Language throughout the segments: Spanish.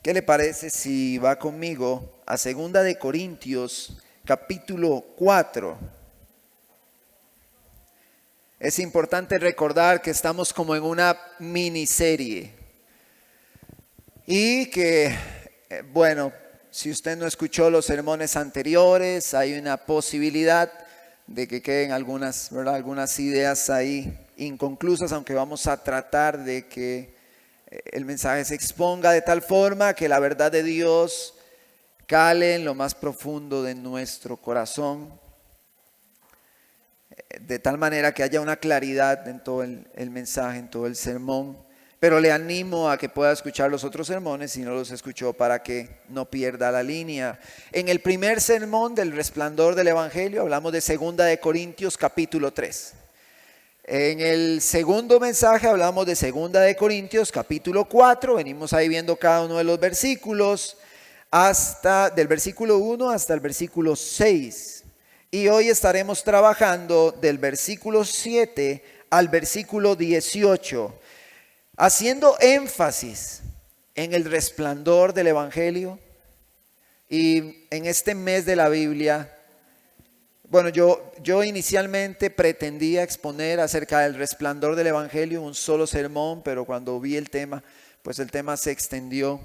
¿Qué le parece si va conmigo a 2 capítulo 4? Es importante recordar que estamos como en una miniserie y que, si usted no escuchó los sermones anteriores, hay una posibilidad de que queden algunas ideas ahí inconclusas, aunque vamos a tratar de que el mensaje se exponga de tal forma que la verdad de Dios cale en lo más profundo de nuestro corazón, de tal manera que haya una claridad en todo el mensaje, en todo el sermón. Pero le animo a que pueda escuchar los otros sermones si no los escuchó, para que no pierda la línea. En el primer sermón del resplandor del Evangelio hablamos de 2 capítulo 3. En el segundo mensaje hablamos de 2 capítulo 4. Venimos ahí viendo cada uno de los versículos del versículo 1 hasta el versículo 6. Y hoy estaremos trabajando del versículo 7 al versículo 18, haciendo énfasis en el resplandor del Evangelio. Y en este mes de la Biblia, yo inicialmente pretendía exponer acerca del resplandor del Evangelio un solo sermón, pero cuando vi el tema, pues el tema se extendió.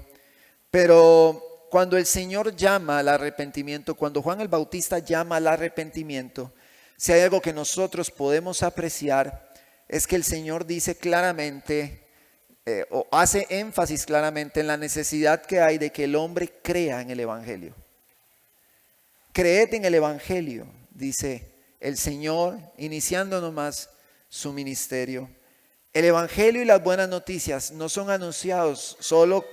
Pero cuando el Señor llama al arrepentimiento, cuando Juan el Bautista llama al arrepentimiento, si hay algo que nosotros podemos apreciar, es que el Señor dice claramente, o hace énfasis claramente en la necesidad que hay de que el hombre crea en el Evangelio. Creed en el Evangelio, dice el Señor, iniciando nomás su ministerio. El Evangelio y las buenas noticias no son anunciados solo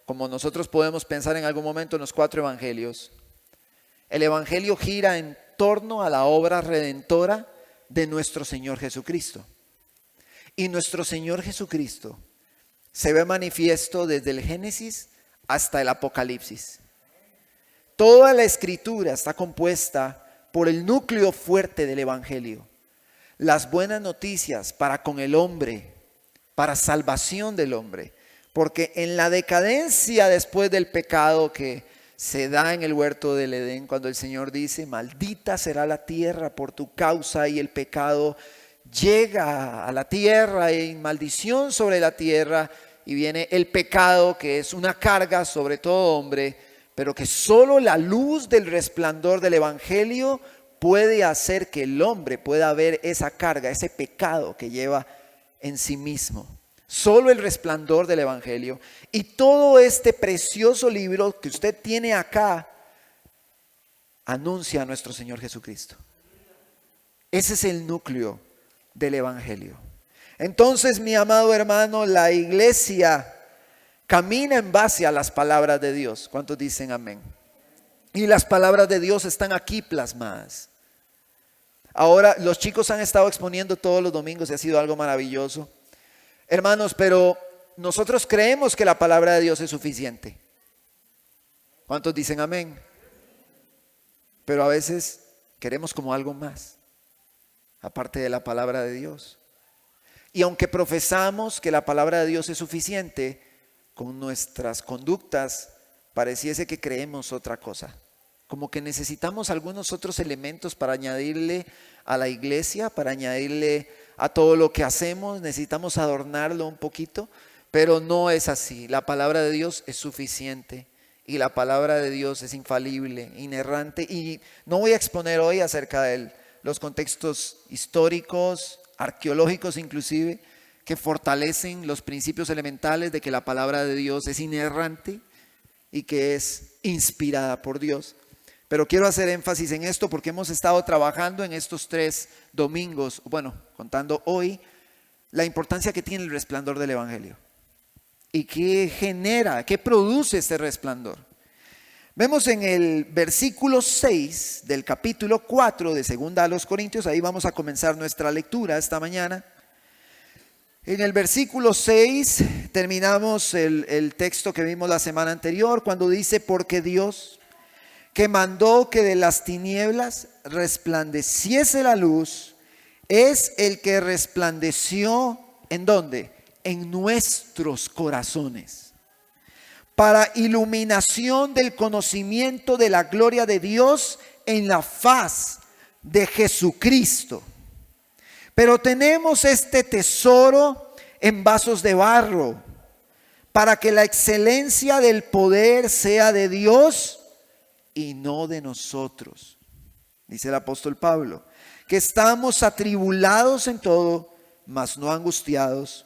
como nosotros podemos pensar en algún momento en los 4 evangelios. El Evangelio gira en torno a la obra redentora de nuestro Señor Jesucristo. Y nuestro Señor Jesucristo se ve manifiesto desde el Génesis hasta el Apocalipsis. Toda la Escritura está compuesta por el núcleo fuerte del Evangelio. Las buenas noticias para con el hombre, para salvación del hombre. Porque en la decadencia después del pecado que se da en el huerto del Edén, cuando el Señor dice, maldita será la tierra por tu causa, y el pecado llega a la tierra y maldición sobre la tierra, y viene el pecado, que es una carga sobre todo hombre, pero que solo la luz del resplandor del Evangelio puede hacer que el hombre pueda ver esa carga, ese pecado que lleva en sí mismo. Solo el resplandor del Evangelio. Y todo este precioso libro que usted tiene acá anuncia a nuestro Señor Jesucristo. Ese es el núcleo del Evangelio. Entonces, mi amado hermano, la iglesia camina en base a las palabras de Dios. ¿Cuántos dicen amén? Y las palabras de Dios están aquí plasmadas. Ahora, los chicos han estado exponiendo todos los domingos y ha sido algo maravilloso. Hermanos, pero nosotros creemos que la palabra de Dios es suficiente. ¿Cuántos dicen amén? Pero a veces queremos como algo más, aparte de la palabra de Dios. Y aunque profesamos que la palabra de Dios es suficiente, con nuestras conductas pareciese que creemos otra cosa. Como que necesitamos algunos otros elementos para añadirle a la iglesia, para añadirle a todo lo que hacemos. Necesitamos adornarlo un poquito, pero no es así. La palabra de Dios es suficiente y la palabra de Dios es infalible, inerrante. Y no voy a exponer hoy acerca de los contextos históricos, arqueológicos inclusive, que fortalecen los principios elementales de que la palabra de Dios es inerrante y que es inspirada por Dios. Pero quiero hacer énfasis en esto porque hemos estado trabajando en estos 3 domingos, contando hoy, la importancia que tiene el resplandor del Evangelio. ¿Y qué genera, qué produce este resplandor? Vemos en el versículo 6 del capítulo 4 de 2 Corintios, ahí vamos a comenzar nuestra lectura esta mañana. En el versículo 6 terminamos el texto que vimos la semana anterior, cuando dice, porque Dios, que mandó que de las tinieblas resplandeciese la luz, es el que resplandeció, ¿en dónde? En nuestros corazones, para iluminación del conocimiento de la gloria de Dios en la faz de Jesucristo. Pero tenemos este tesoro en vasos de barro, para que la excelencia del poder sea de Dios y no de nosotros. Dice el apóstol Pablo, que estamos atribulados en todo, mas no angustiados,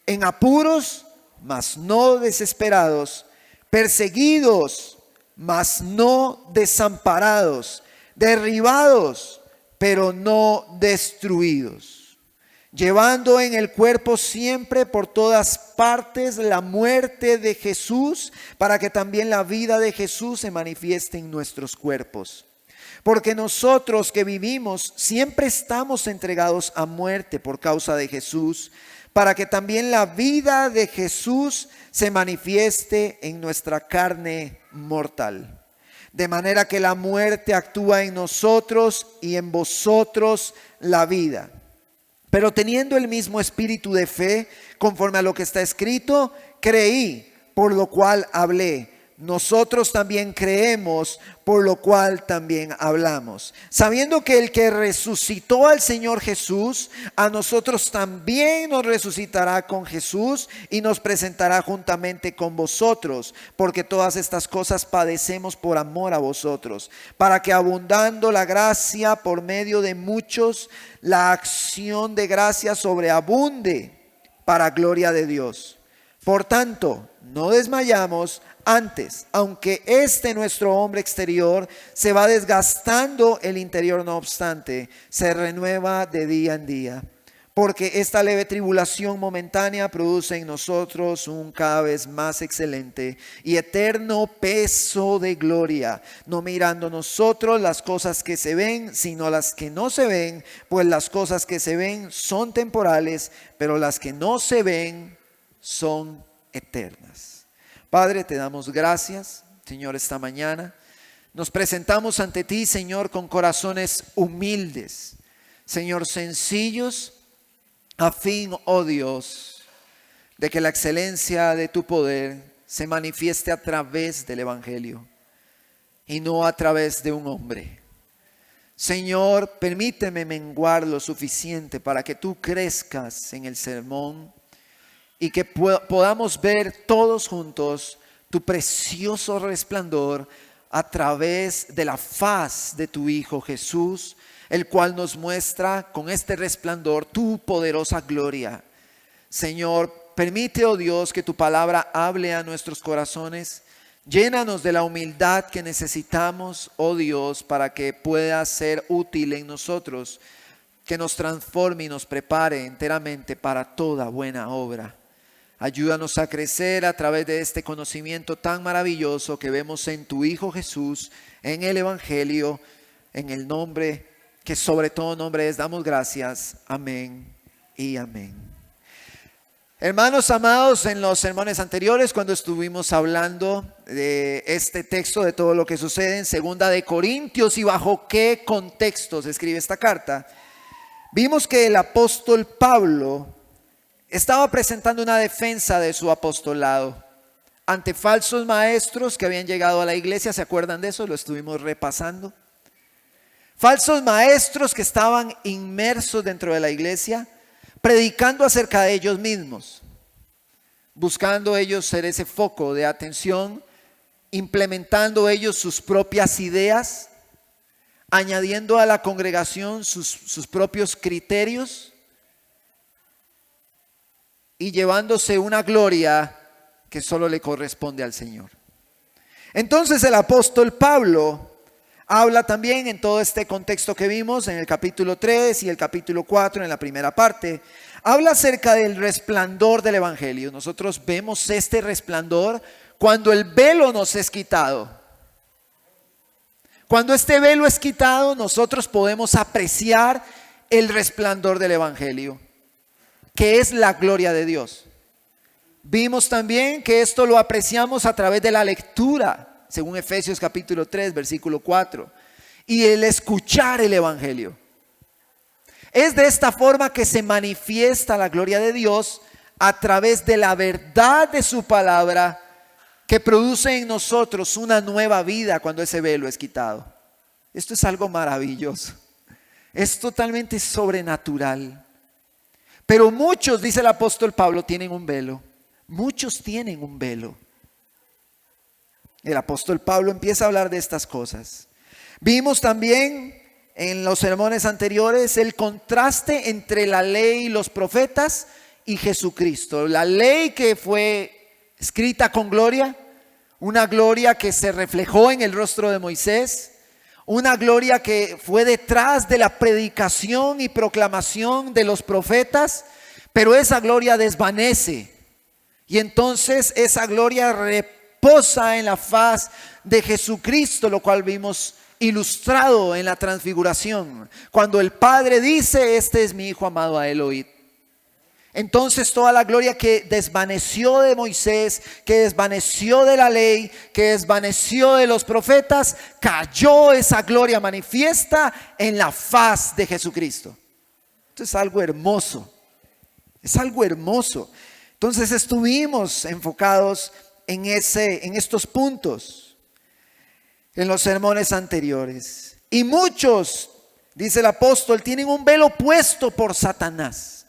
en apuros, mas no desesperados, perseguidos, mas no desamparados, derribados, pero no destruidos, llevando en el cuerpo siempre por todas partes la muerte de Jesús, para que también la vida de Jesús se manifieste en nuestros cuerpos. Porque nosotros que vivimos siempre estamos entregados a muerte por causa de Jesús, para que también la vida de Jesús se manifieste en nuestra carne mortal. De manera que la muerte actúa en nosotros y en vosotros la vida. Pero teniendo el mismo espíritu de fe, conforme a lo que está escrito, creí, por lo cual hablé. Nosotros también creemos, por lo cual también hablamos. Sabiendo que el que resucitó al Señor Jesús, a nosotros también nos resucitará con Jesús y nos presentará juntamente con vosotros. Porque todas estas cosas padecemos por amor a vosotros, para que abundando la gracia por medio de muchos, la acción de gracia sobreabunde para gloria de Dios. Por tanto, no desmayamos. Antes, aunque nuestro hombre exterior se va desgastando, el interior no obstante se renueva de día en día. Porque esta leve tribulación momentánea produce en nosotros un cada vez más excelente y eterno peso de gloria, no mirando nosotros las cosas que se ven, sino las que no se ven, pues las cosas que se ven son temporales, pero las que no se ven son eternas. Padre, te damos gracias, Señor, esta mañana. Nos presentamos ante ti, Señor, con corazones humildes, Señor, sencillos, a fin, oh Dios, de que la excelencia de tu poder se manifieste a través del Evangelio y no a través de un hombre. Señor, permíteme menguar lo suficiente para que tú crezcas en el sermón y que podamos ver todos juntos tu precioso resplandor a través de la faz de tu Hijo Jesús, el cual nos muestra con este resplandor tu poderosa gloria. Señor, permite, oh Dios, que tu palabra hable a nuestros corazones. Llénanos de la humildad que necesitamos, oh Dios, para que pueda ser útil en nosotros, que nos transforme y nos prepare enteramente para toda buena obra. Ayúdanos a crecer a través de este conocimiento tan maravilloso que vemos en tu Hijo Jesús, en el Evangelio, en el nombre que sobre todo nombre es. Damos gracias. Amén y amén. Hermanos amados, en los sermones anteriores, cuando estuvimos hablando de este texto, de todo lo que sucede en 2 de Corintios y bajo qué contexto se escribe esta carta, vimos que el apóstol Pablo estaba presentando una defensa de su apostolado ante falsos maestros que habían llegado a la iglesia. ¿Se acuerdan de eso? Lo estuvimos repasando. Falsos maestros que estaban inmersos dentro de la iglesia, predicando acerca de ellos mismos, buscando ellos ser ese foco de atención, implementando ellos sus propias ideas, añadiendo a la congregación sus propios criterios y llevándose una gloria que solo le corresponde al Señor. Entonces el apóstol Pablo habla también en todo este contexto que vimos en el capítulo 3 y el capítulo 4 en la primera parte. Habla acerca del resplandor del Evangelio. Nosotros vemos este resplandor cuando el velo nos es quitado. Cuando este velo es quitado, nosotros podemos apreciar el resplandor del Evangelio, que es la gloria de Dios. Vimos también que esto lo apreciamos a través de la lectura, según Efesios capítulo 3, versículo 4, y el escuchar el Evangelio. Es de esta forma que se manifiesta la gloria de Dios, a través de la verdad de su palabra que produce en nosotros una nueva vida cuando ese velo es quitado. Esto es algo maravilloso. Es totalmente sobrenatural. Pero muchos, dice el apóstol Pablo, tienen un velo. Muchos tienen un velo. El apóstol Pablo empieza a hablar de estas cosas. Vimos también en los sermones anteriores el contraste entre la ley y los profetas y Jesucristo. La ley que fue escrita con gloria, una gloria que se reflejó en el rostro de Moisés, una gloria que fue detrás de la predicación y proclamación de los profetas, pero esa gloria desvanece y entonces esa gloria reposa en la faz de Jesucristo, lo cual vimos ilustrado en la transfiguración, cuando el Padre dice: este es mi Hijo amado, a él oíd. Entonces toda la gloria que desvaneció de Moisés, que desvaneció de la ley, que desvaneció de los profetas, cayó esa gloria manifiesta en la faz de Jesucristo. Esto es algo hermoso, es algo hermoso. Entonces estuvimos enfocados en estos puntos en los sermones anteriores. Y muchos, dice el apóstol, tienen un velo puesto por Satanás,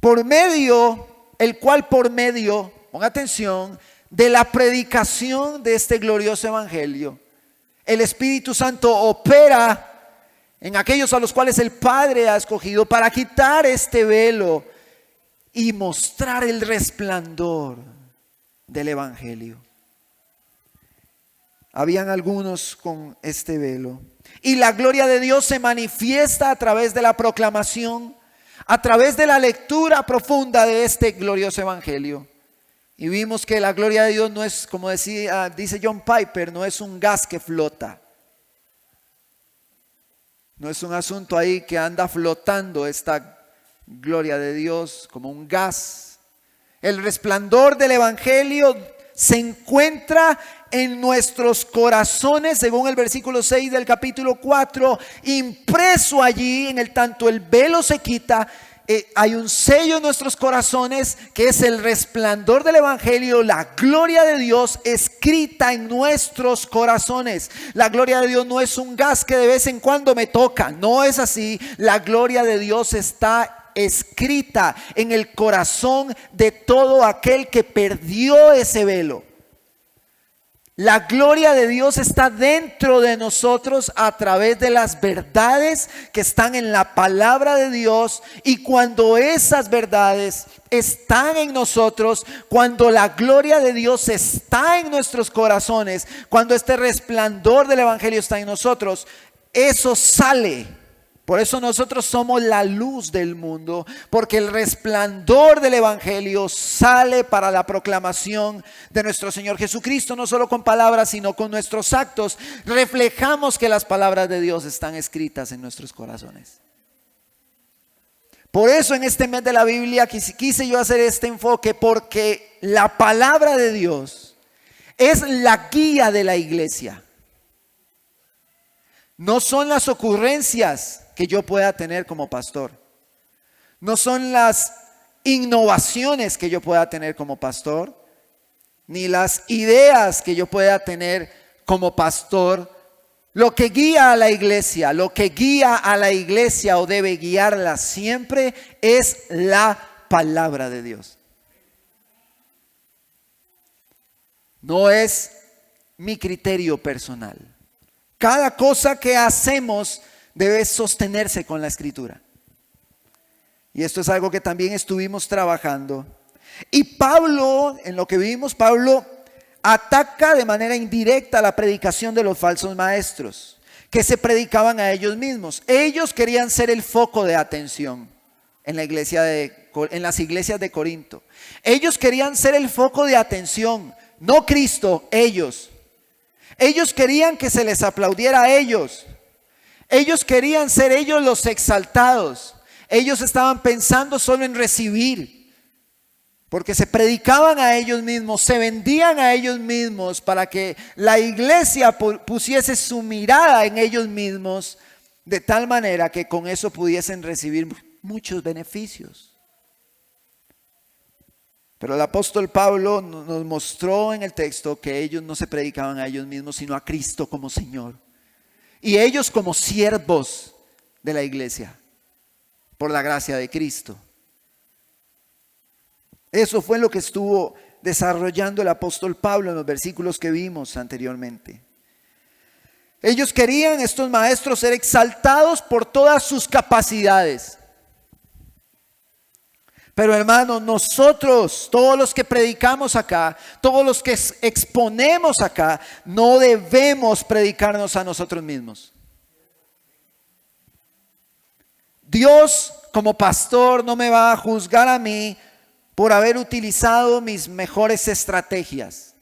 el cual por medio, ponga atención, de la predicación de este glorioso evangelio, el Espíritu Santo opera en aquellos a los cuales el Padre ha escogido para quitar este velo y mostrar el resplandor del evangelio. Habían algunos con este velo, y la gloria de Dios se manifiesta a través de la proclamación, a través de la lectura profunda de este glorioso evangelio. Y vimos que la gloria de Dios no es, como dice John Piper, no es un gas que flota. No es un asunto ahí que anda flotando esta gloria de Dios como un gas. El resplandor del evangelio se encuentra en nuestros corazones, según el versículo 6 del capítulo 4, impreso allí en el tanto el velo se quita. Hay un sello en nuestros corazones que es el resplandor del evangelio, la gloria de Dios escrita en nuestros corazones. La gloria de Dios no es un gas que de vez en cuando me toca, no es así. La gloria de Dios está escrita en el corazón de todo aquel que perdió ese velo. La gloria de Dios está dentro de nosotros a través de las verdades que están en la palabra de Dios, y cuando esas verdades están en nosotros, cuando la gloria de Dios está en nuestros corazones, cuando este resplandor del evangelio está en nosotros, eso sale. Por eso nosotros somos la luz del mundo, porque el resplandor del evangelio sale para la proclamación de nuestro Señor Jesucristo, no solo con palabras, sino con nuestros actos. Reflejamos que las palabras de Dios están escritas en nuestros corazones. Por eso en este mes de la Biblia quise yo hacer este enfoque, porque la palabra de Dios es la guía de la iglesia. No son las ocurrencias que yo pueda tener como pastor. No son las innovaciones que yo pueda tener como pastor, ni las ideas que yo pueda tener como pastor. Lo que guía a la iglesia, o debe guiarla siempre, es la palabra de Dios. No es mi criterio personal. Cada cosa que hacemos debe sostenerse con la escritura. Y esto es algo que también estuvimos trabajando. Y Pablo, en lo que vimos, Pablo ataca de manera indirecta la predicación de los falsos maestros que se predicaban a ellos mismos. Ellos querían ser el foco de atención en las iglesias de Corinto. Ellos querían ser el foco de atención, no Cristo, ellos. Ellos querían que se les aplaudiera a ellos. Ellos querían ser ellos los exaltados. Ellos estaban pensando solo en recibir, porque se predicaban a ellos mismos, se vendían a ellos mismos para que la iglesia pusiese su mirada en ellos mismos, de tal manera que con eso pudiesen recibir muchos beneficios. Pero el apóstol Pablo nos mostró en el texto que ellos no se predicaban a ellos mismos, sino a Cristo como Señor. Y ellos como siervos de la iglesia, por la gracia de Cristo. Eso fue lo que estuvo desarrollando el apóstol Pablo en los versículos que vimos anteriormente. Ellos querían, estos maestros, ser exaltados por todas sus capacidades. Pero hermanos, nosotros, todos los que predicamos acá, todos los que exponemos acá, no debemos predicarnos a nosotros mismos. Dios como pastor no me va a juzgar a mí por haber utilizado mis mejores estrategias.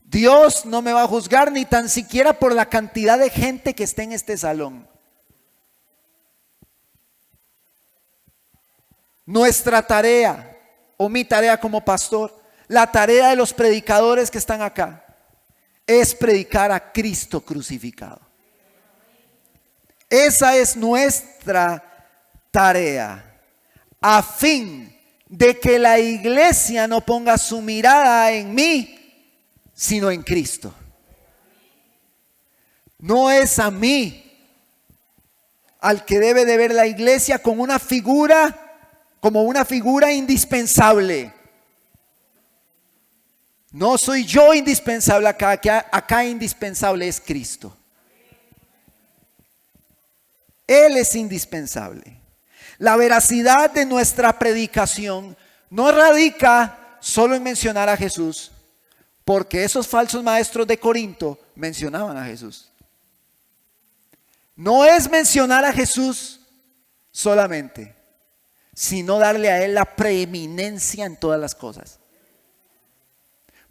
Dios no me va a juzgar ni tan siquiera por la cantidad de gente que esté en este salón. Nuestra tarea, o mi tarea como pastor, la tarea de los predicadores que están acá, es predicar a Cristo crucificado. Esa es nuestra tarea, a fin de que la iglesia no ponga su mirada en mí, sino en Cristo. No es a mí al que debe de ver la iglesia como una figura indispensable. No soy yo indispensable acá indispensable es Cristo. Él es indispensable. La veracidad de nuestra predicación no radica solo en mencionar a Jesús, porque esos falsos maestros de Corinto mencionaban a Jesús. No es mencionar a Jesús solamente, sino darle a Él la preeminencia en todas las cosas.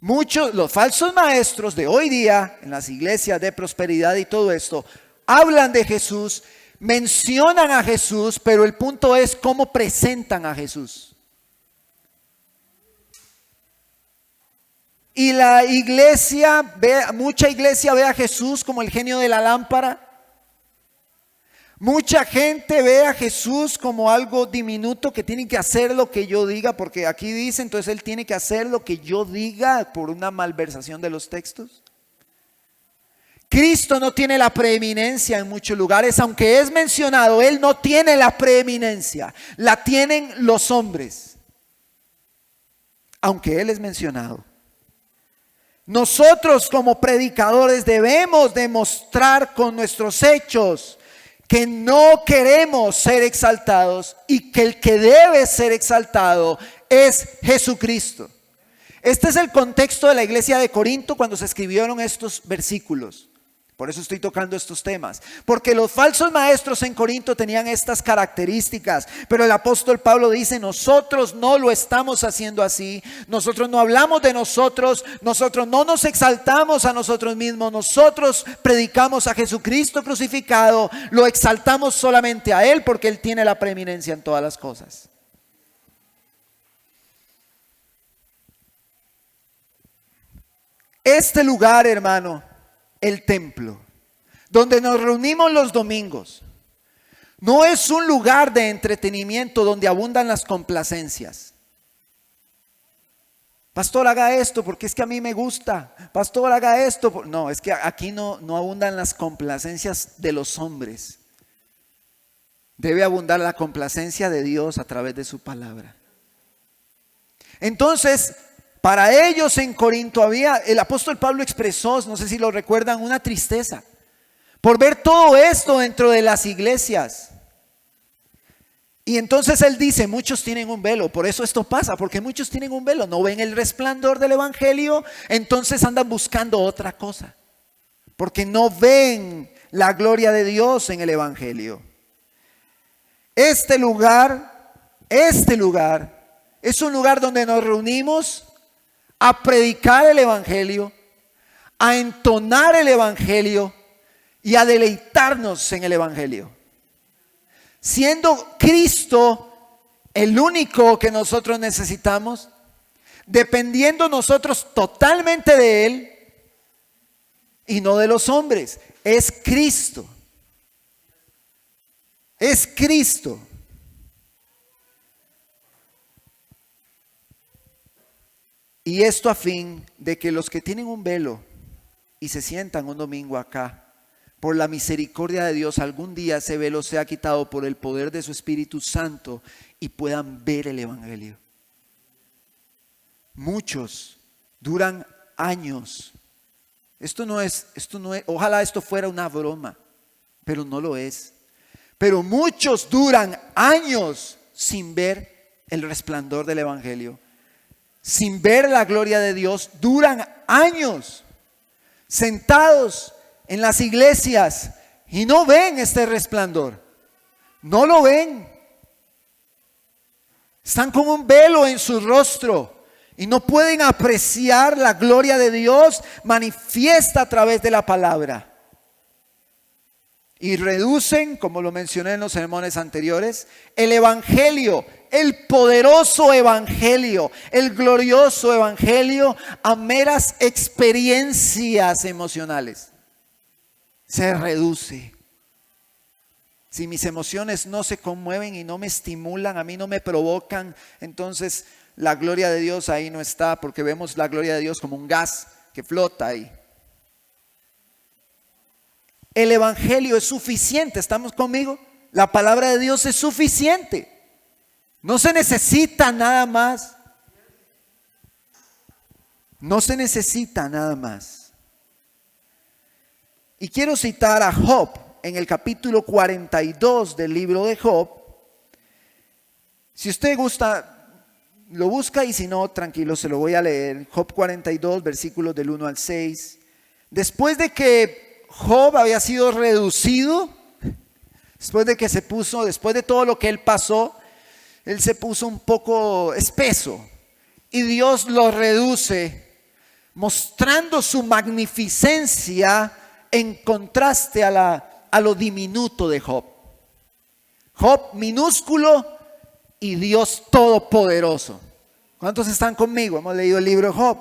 Muchos, los falsos maestros de hoy día, en las iglesias de prosperidad y todo esto, hablan de Jesús, mencionan a Jesús, pero el punto es cómo presentan a Jesús. Y la iglesia, mucha iglesia ve a Jesús como el genio de la lámpara. Mucha gente ve a Jesús como algo diminuto que tiene que hacer lo que yo diga, porque aquí dice, entonces Él tiene que hacer lo que yo diga por una malversación de los textos. Cristo no tiene la preeminencia en muchos lugares, aunque es mencionado, Él no tiene la preeminencia, la tienen los hombres, aunque Él es mencionado. Nosotros como predicadores debemos demostrar con nuestros hechos que no queremos ser exaltados y que el que debe ser exaltado es Jesucristo. Este es el contexto de la iglesia de Corinto cuando se escribieron estos versículos. Por eso estoy tocando estos temas, porque los falsos maestros en Corinto tenían estas características, pero el apóstol Pablo dice, nosotros no lo estamos haciendo así, nosotros no hablamos de nosotros no nos exaltamos a nosotros mismos, nosotros predicamos a Jesucristo crucificado, lo exaltamos solamente a Él porque Él tiene la preeminencia en todas las cosas. Este lugar, hermano, el templo, donde nos reunimos los domingos, no es un lugar de entretenimiento donde abundan las complacencias. Pastor, haga esto porque es que a mí me gusta. Pastor, haga esto. No, es que aquí no abundan las complacencias de los hombres. Debe abundar la complacencia de Dios a través de su palabra. Entonces, para ellos en Corinto el apóstol Pablo expresó, no sé si lo recuerdan, una tristeza por ver todo esto dentro de las iglesias. Y entonces él dice, muchos tienen un velo, por eso esto pasa, porque muchos tienen un velo, no ven el resplandor del evangelio, entonces andan buscando otra cosa, porque no ven la gloria de Dios en el evangelio. Este lugar es un lugar donde nos reunimos a predicar el evangelio, a entonar el evangelio y a deleitarnos en el evangelio. Siendo Cristo el único que nosotros necesitamos, dependiendo nosotros totalmente de Él y no de los hombres. Es Cristo. Es Cristo. Y esto a fin de que los que tienen un velo y se sientan un domingo acá, por la misericordia de Dios, algún día ese velo sea quitado por el poder de su Espíritu Santo y puedan ver el Evangelio. Muchos duran años. Esto no es, ojalá esto fuera una broma, pero no lo es. Pero muchos duran años sin ver el resplandor del Evangelio, sin ver la gloria de Dios. Duran años sentados en las iglesias y no ven este resplandor. No lo ven. Están con un velo en su rostro y no pueden apreciar la gloria de Dios manifiesta a través de la palabra. Y reducen, como lo mencioné en los sermones anteriores, el evangelio, el poderoso evangelio, el glorioso evangelio a meras experiencias emocionales. Se reduce. Si mis emociones no se conmueven y no me estimulan, a mí no me provocan, entonces la gloria de Dios ahí no está, porque vemos la gloria de Dios como un gas que flota ahí. El evangelio es suficiente, ¿estamos conmigo? La palabra de Dios es suficiente. No se necesita nada más. No se necesita nada más. Y quiero citar a Job en el capítulo 42 del libro de Job. Si usted gusta, lo busca, y si no, tranquilo, se lo voy a leer. Job 42, versículos del 1 al 6. Después de que Job había sido reducido, después de todo lo que él pasó, él se puso un poco espeso y Dios lo reduce, mostrando su magnificencia en contraste a lo diminuto de Job. Job minúsculo y Dios todopoderoso. ¿Cuántos están conmigo? Hemos leído el libro de Job.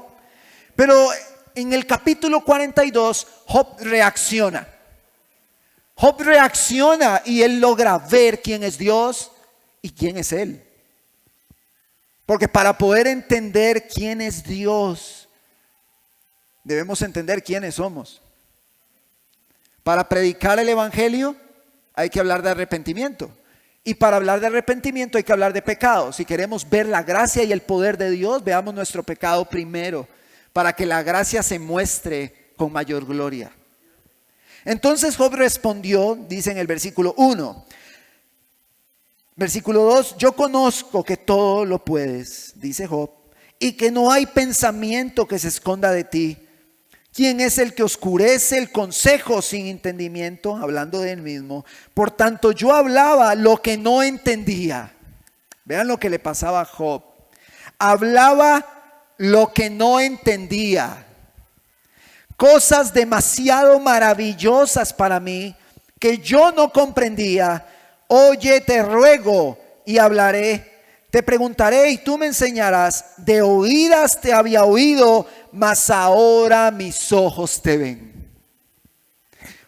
Pero en el capítulo 42, Job reacciona. Job reacciona y él logra ver quién es Dios y quién es él. Porque para poder entender quién es Dios, debemos entender quiénes somos. Para predicar el evangelio hay que hablar de arrepentimiento. Y para hablar de arrepentimiento hay que hablar de pecado. Si queremos ver la gracia y el poder de Dios, veamos nuestro pecado primero, para que la gracia se muestre con mayor gloria. Entonces Job respondió, dice en el versículo 1. Versículo 2, yo conozco que todo lo puedes, dice Job, y que no hay pensamiento que se esconda de ti. ¿Quién es el que oscurece el consejo sin entendimiento? Hablando de él mismo. Por tanto, yo hablaba lo que no entendía. Vean lo que le pasaba a Job. Hablaba lo que no entendía. Cosas demasiado maravillosas para mí que yo no comprendía. Oye, te ruego y hablaré. Te preguntaré y tú me enseñarás. De oídas te había oído, mas ahora mis ojos te ven.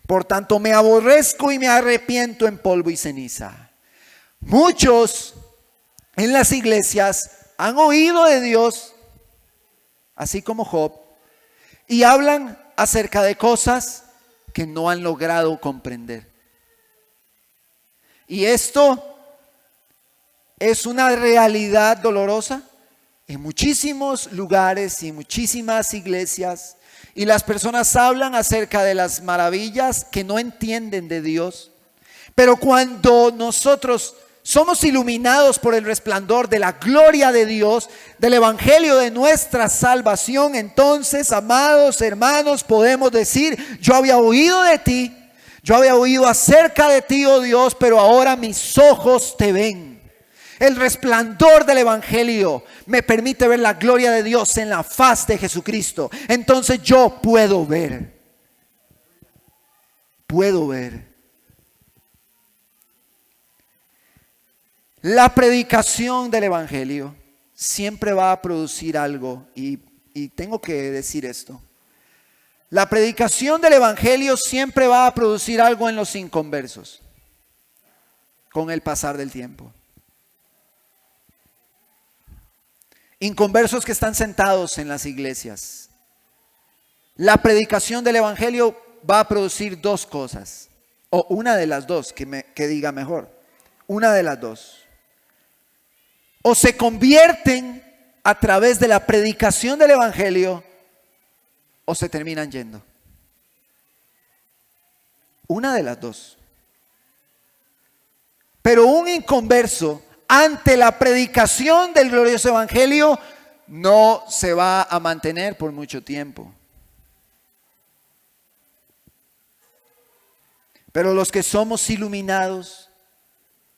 Por tanto me aborrezco y me arrepiento en polvo y ceniza. Muchos en las iglesias han oído de Dios, así como Job, y hablan acerca de cosas que no han logrado comprender. Y esto es una realidad dolorosa en muchísimos lugares y muchísimas iglesias. Y las personas hablan acerca de las maravillas que no entienden de Dios. Pero cuando nosotros somos iluminados por el resplandor de la gloria de Dios, del evangelio de nuestra salvación, entonces, amados hermanos, podemos decir: yo había oído de ti, yo había oído acerca de ti, oh Dios, pero ahora mis ojos te ven. El resplandor del evangelio me permite ver la gloria de Dios en la faz de Jesucristo. Entonces yo puedo ver. Puedo ver. La predicación del evangelio siempre va a producir algo, y tengo que decir esto. La predicación del evangelio siempre va a producir algo en los inconversos con el pasar del tiempo. inconversos que están sentados en las iglesias. La predicación del evangelio va a producir dos cosas, o una de las dos, que diga mejor, una de las dos. O se convierten a través de la predicación del evangelio, o se terminan yendo. Una de las dos. Pero un inconverso ante la predicación del glorioso evangelio no se va a mantener por mucho tiempo. Pero los que somos iluminados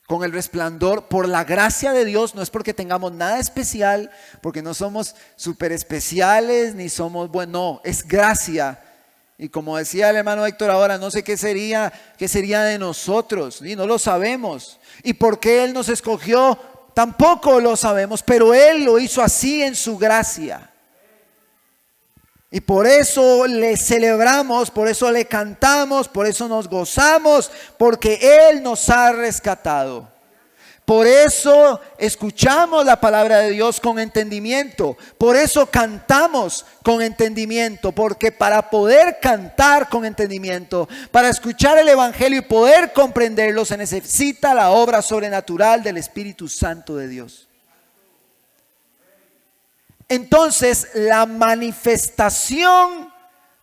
con el resplandor por la gracia de Dios, no es porque tengamos nada especial, porque no somos súper especiales, ni somos buenos, no, es gracia. Y como decía el hermano Héctor ahora, no sé qué sería de nosotros, y no lo sabemos. Y por qué Él nos escogió, tampoco lo sabemos, pero Él lo hizo así en su gracia. Y por eso le celebramos, por eso le cantamos, por eso nos gozamos, porque Él nos ha rescatado. Por eso escuchamos la palabra de Dios con entendimiento. Por eso cantamos con entendimiento. Porque para poder cantar con entendimiento, para escuchar el evangelio y poder comprenderlo, se necesita la obra sobrenatural del Espíritu Santo de Dios. Entonces, la manifestación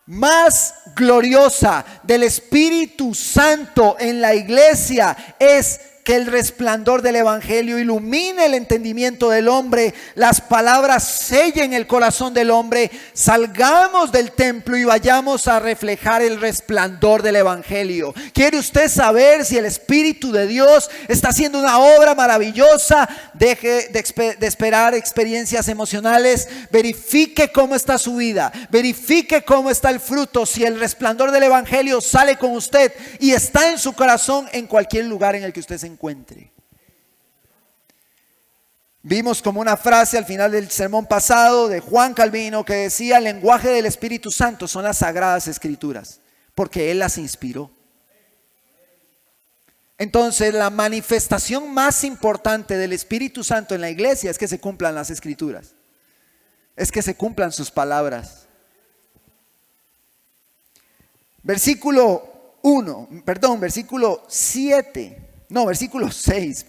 más gloriosa del Espíritu Santo en la iglesia es que el resplandor del evangelio ilumine el entendimiento del hombre, las palabras sellen el corazón del hombre, salgamos del templo y vayamos a reflejar el resplandor del evangelio. ¿Quiere usted saber si el Espíritu de Dios está haciendo una obra maravillosa? Deje de esperar experiencias emocionales, verifique cómo está su vida, verifique cómo está el fruto. Si el resplandor del evangelio sale con usted y está en su corazón en cualquier lugar en el que usted se encuentre. Vimos como una frase al final del sermón pasado de Juan Calvino que decía: el lenguaje del Espíritu Santo son las sagradas escrituras, porque Él las inspiró. Entonces, la manifestación más importante del Espíritu Santo en la iglesia es que se cumplan las escrituras, es que se cumplan sus palabras. Versículo 6,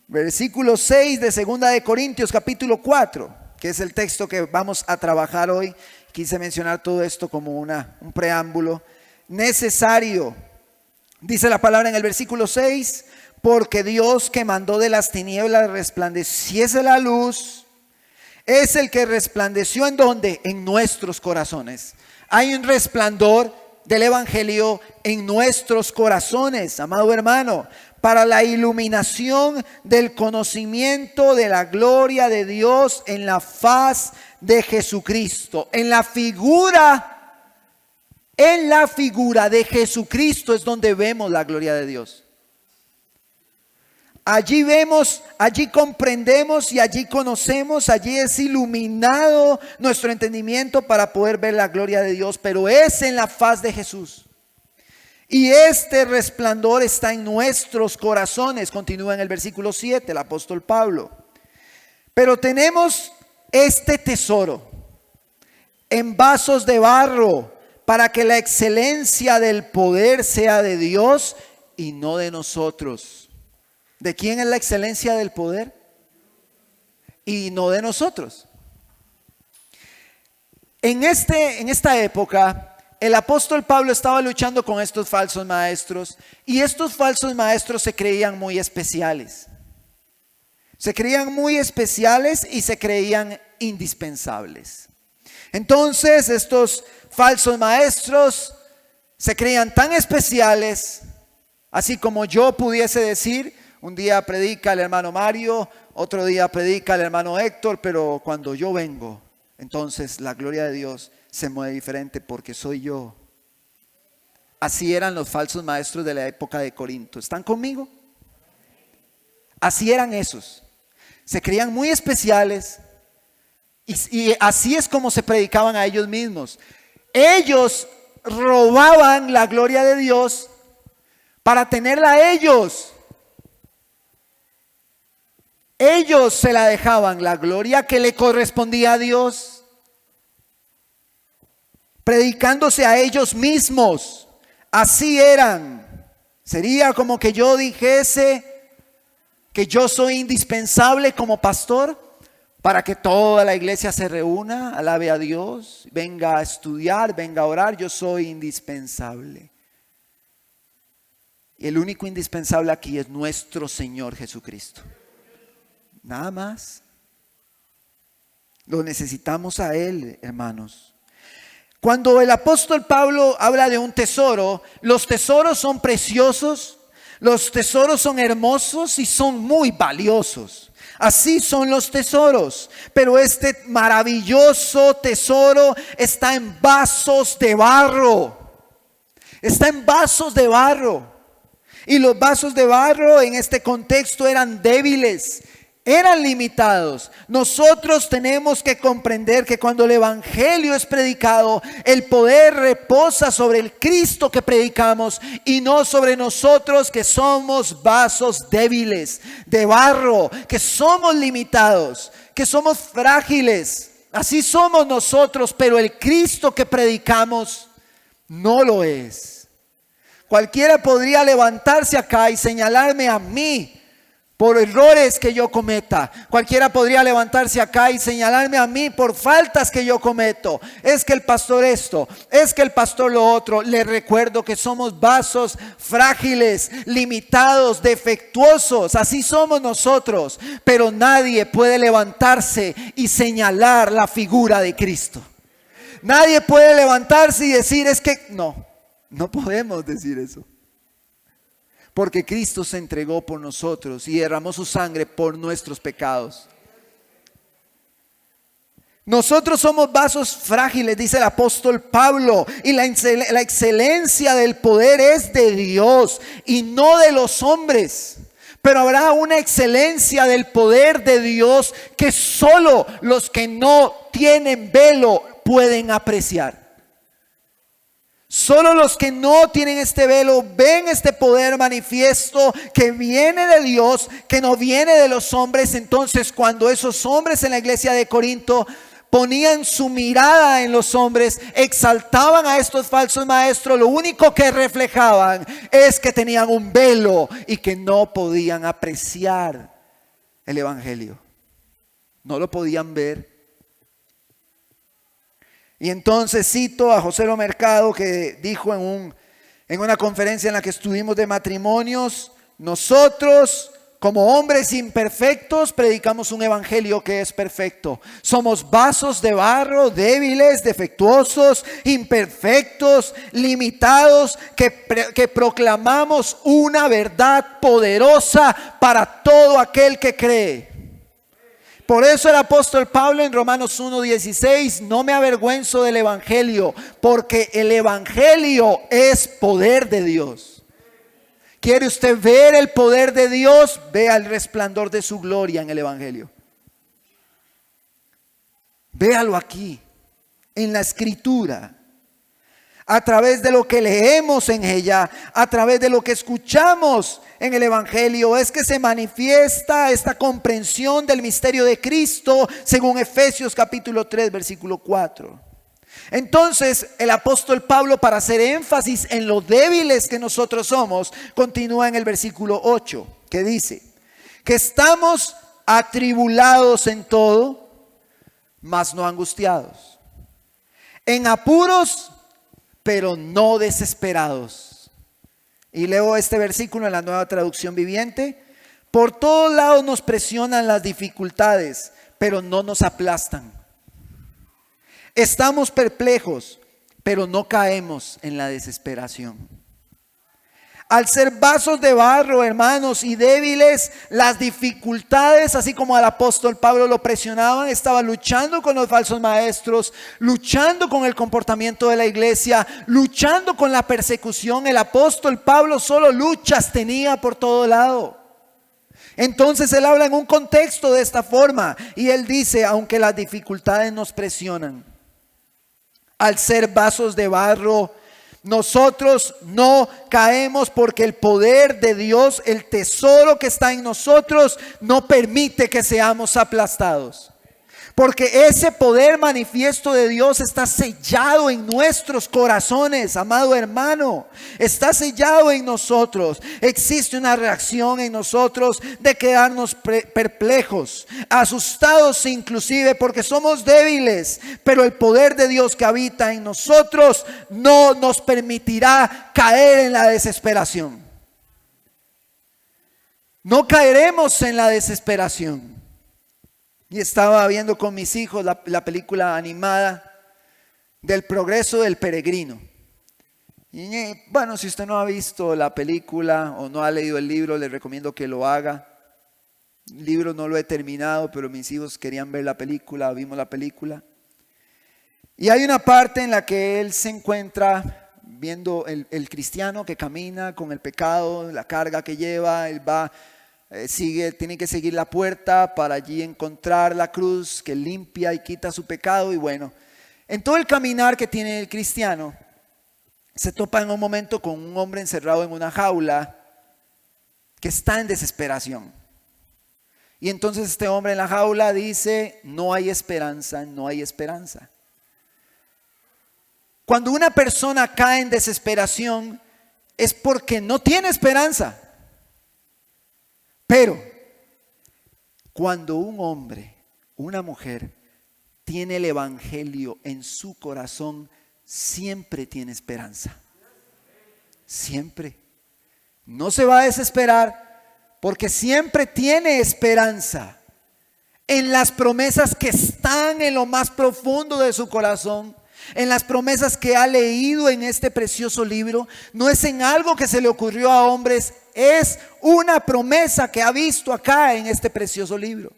Versículo 6 de 2 de Corintios capítulo 4, que es el texto que vamos a trabajar hoy. Quise mencionar todo esto como un preámbulo necesario. Dice la palabra en el versículo 6: porque Dios, que mandó de las tinieblas resplandeciese la luz, es el que resplandeció ¿en dónde? En nuestros corazones. Hay un resplandor del evangelio en nuestros corazones, amado hermano, para la iluminación del conocimiento de la gloria de Dios en la faz de Jesucristo. En la figura de Jesucristo es donde vemos la gloria de Dios. Allí vemos, allí comprendemos y allí conocemos, allí es iluminado nuestro entendimiento para poder ver la gloria de Dios, pero es en la faz de Jesús. Y este resplandor está en nuestros corazones, continúa en el versículo 7 el apóstol Pablo. Pero tenemos este tesoro en vasos de barro, para que la excelencia del poder sea de Dios y no de nosotros. ¿De quién es la excelencia del poder? Y no de nosotros. En esta época, el apóstol Pablo estaba luchando con estos falsos maestros, y estos falsos maestros se creían muy especiales. Se creían muy especiales y se creían indispensables. Entonces, estos falsos maestros se creían tan especiales, así como yo pudiese decir: un día predica el hermano Mario, otro día predica el hermano Héctor, pero cuando yo vengo, entonces la gloria de Dios se mueve diferente porque soy yo. Así eran los falsos maestros de la época de Corinto. ¿Están conmigo? Así eran esos. Se creían muy especiales y así es como se predicaban a ellos mismos. Ellos robaban la gloria de Dios para tenerla a ellos. ellos se la dejaban la gloria que le correspondía a Dios, predicándose a ellos mismos. Así eran. Sería como que yo dijese que yo soy indispensable como pastor para que toda la iglesia se reúna, alabe a Dios, venga a estudiar, venga a orar. Yo soy indispensable. Y el único indispensable aquí es nuestro Señor Jesucristo. Nada más. Lo necesitamos a Él, hermanos. Cuando el apóstol Pablo habla de un tesoro, los tesoros son preciosos, los tesoros son hermosos y son muy valiosos. Así son los tesoros, pero este maravilloso tesoro está en vasos de barro. Está en vasos de barro. Y los vasos de barro en este contexto eran débiles, eran limitados. Nosotros tenemos que comprender que cuando el evangelio es predicado, el poder reposa sobre el Cristo que predicamos y no sobre nosotros, que somos vasos débiles de barro, que somos limitados, que somos frágiles. Así somos nosotros, pero el Cristo que predicamos no lo es. Cualquiera podría levantarse acá y señalarme a mí por errores que yo cometa. Cualquiera podría levantarse acá y señalarme a mí por faltas que yo cometo. Es que el pastor esto, es que el pastor lo otro. Les recuerdo que somos vasos frágiles, limitados, defectuosos. Así somos nosotros. Pero nadie puede levantarse y señalar la figura de Cristo. Nadie puede levantarse y decir, es que no podemos decir eso. Porque Cristo se entregó por nosotros y derramó su sangre por nuestros pecados. Nosotros somos vasos frágiles, dice el apóstol Pablo, y la excelencia del poder es de Dios y no de los hombres. Pero habrá una excelencia del poder de Dios que solo los que no tienen velo pueden apreciar. Solo los que no tienen este velo ven este poder manifiesto que viene de Dios, que no viene de los hombres. Entonces, cuando esos hombres en la iglesia de Corinto ponían su mirada en los hombres, exaltaban a estos falsos maestros, lo único que reflejaban es que tenían un velo y que no podían apreciar el evangelio. No lo podían ver. Y entonces cito a José Lo Mercado, que dijo en una conferencia en la que estuvimos de matrimonios: nosotros como hombres imperfectos predicamos un evangelio que es perfecto. Somos vasos de barro, débiles, defectuosos, imperfectos, limitados, que proclamamos una verdad poderosa para todo aquel que cree. Por eso el apóstol Pablo en Romanos 1:16: no me avergüenzo del evangelio, porque el evangelio es poder de Dios. ¿Quiere usted ver el poder de Dios? Vea el resplandor de su gloria en el evangelio. Véalo aquí, en la escritura. A través de lo que leemos en ella, a través de lo que escuchamos en el evangelio, es que se manifiesta esta comprensión del misterio de Cristo, según Efesios capítulo 3 versículo 4. Entonces el apóstol Pablo, para hacer énfasis en lo débiles que nosotros somos, continúa en el versículo 8, que dice que estamos atribulados en todo, mas no angustiados, en apuros, pero no desesperados. Y leo este versículo en la Nueva Traducción Viviente: por todos lados nos presionan las dificultades, pero no nos aplastan. Estamos perplejos, pero no caemos en la desesperación. Al ser vasos de barro, hermanos, y débiles, las dificultades, así como al apóstol Pablo lo presionaban, estaba luchando con los falsos maestros, luchando con el comportamiento de la iglesia, luchando con la persecución. El apóstol Pablo solo luchas tenía por todo lado. Entonces él habla en un contexto de esta forma, y él dice: aunque las dificultades nos presionan, al ser vasos de barro, Nosotros no caemos porque el poder de Dios, el tesoro que está en nosotros, no permite que seamos aplastados. Porque ese poder manifiesto de Dios está sellado en nuestros corazones, amado hermano. Está sellado en nosotros. Existe una reacción en nosotros de quedarnos perplejos, asustados inclusive porque somos débiles. Pero el poder de Dios que habita en nosotros no nos permitirá caer en la desesperación. No caeremos en la desesperación. Y estaba viendo con mis hijos la película animada del progreso del peregrino. Y bueno, si usted no ha visto la película o no ha leído el libro, les recomiendo que lo haga. El libro no lo he terminado, pero mis hijos querían ver la película, vimos la película. Y hay una parte en la que él se encuentra viendo el cristiano que camina con el pecado, la carga que lleva, él va... tiene que seguir la puerta para allí encontrar la cruz que limpia y quita su pecado. Y bueno, en todo el caminar que tiene el cristiano, se topa en un momento con un hombre encerrado en una jaula que está en desesperación. Y entonces este hombre en la jaula dice: no hay esperanza, no hay esperanza. Cuando una persona cae en desesperación es porque no tiene esperanza. Pero cuando un hombre, una mujer, tiene el evangelio en su corazón, siempre tiene esperanza. Siempre. No se va a desesperar porque siempre tiene esperanza en las promesas que están en lo más profundo de su corazón. En las promesas que ha leído en este precioso libro. No es en algo que se le ocurrió a hombres, es una promesa que ha visto acá en este precioso libro.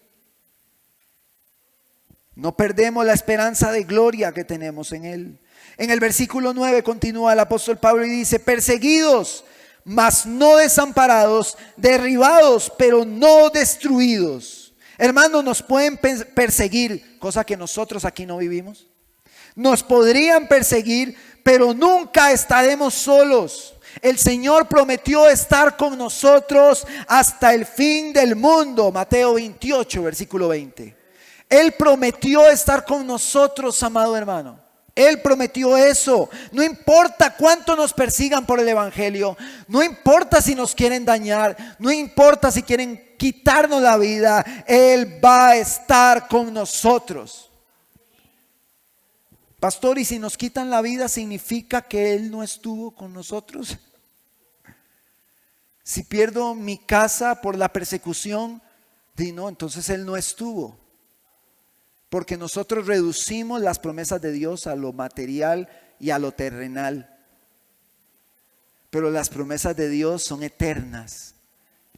No perdemos la esperanza de gloria que tenemos en él. En el versículo 9 continúa el apóstol Pablo y dice: perseguidos, mas no desamparados, derribados, pero no destruidos. Hermanos, nos pueden perseguir, cosa que nosotros aquí no vivimos. Nos podrían perseguir, pero nunca estaremos solos. El Señor prometió estar con nosotros hasta el fin del mundo. Mateo 28, versículo 20. Él prometió estar con nosotros, amado hermano. Él prometió eso. No importa cuánto nos persigan por el evangelio. No importa si nos quieren dañar. No importa si quieren quitarnos la vida. Él va a estar con nosotros. Pastor, ¿y si nos quitan la vida significa que Él no estuvo con nosotros? Si pierdo mi casa por la persecución, no, entonces Él no estuvo. Porque nosotros reducimos las promesas de Dios a lo material y a lo terrenal. Pero las promesas de Dios son eternas.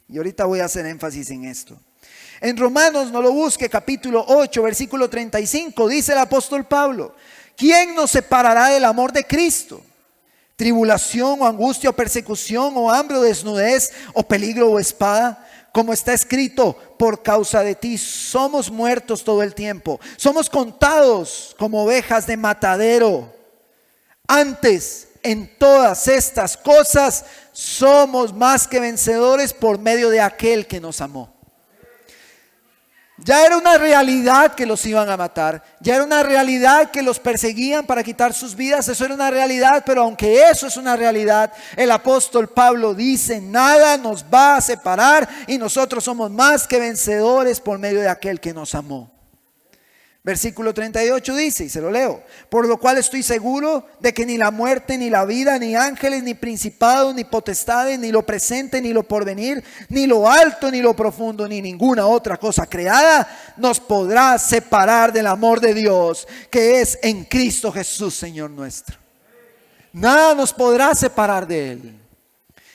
Y ahorita voy a hacer énfasis en esto. En Romanos, no lo busque, capítulo 8, versículo 35, dice el apóstol Pablo: ¿quién nos separará del amor de Cristo? ¿Tribulación o angustia o persecución o hambre o desnudez o peligro o espada? Como está escrito: por causa de ti somos muertos todo el tiempo. Somos contados como ovejas de matadero. Antes, en todas estas cosas, somos más que vencedores por medio de aquel que nos amó. Ya era una realidad que los iban a matar. Ya era una realidad que los perseguían para quitar sus vidas. Eso era una realidad, pero aunque eso es una realidad, el apóstol Pablo dice: nada nos va a separar y nosotros somos más que vencedores por medio de aquel que nos amó. Versículo 38 dice, y se lo leo: por lo cual estoy seguro de que ni la muerte, ni la vida, ni ángeles, ni principados, ni potestades, ni lo presente, ni lo porvenir, ni lo alto, ni lo profundo, ni ninguna otra cosa creada nos podrá separar del amor de Dios que es en Cristo Jesús, Señor nuestro. Nada nos podrá separar de Él.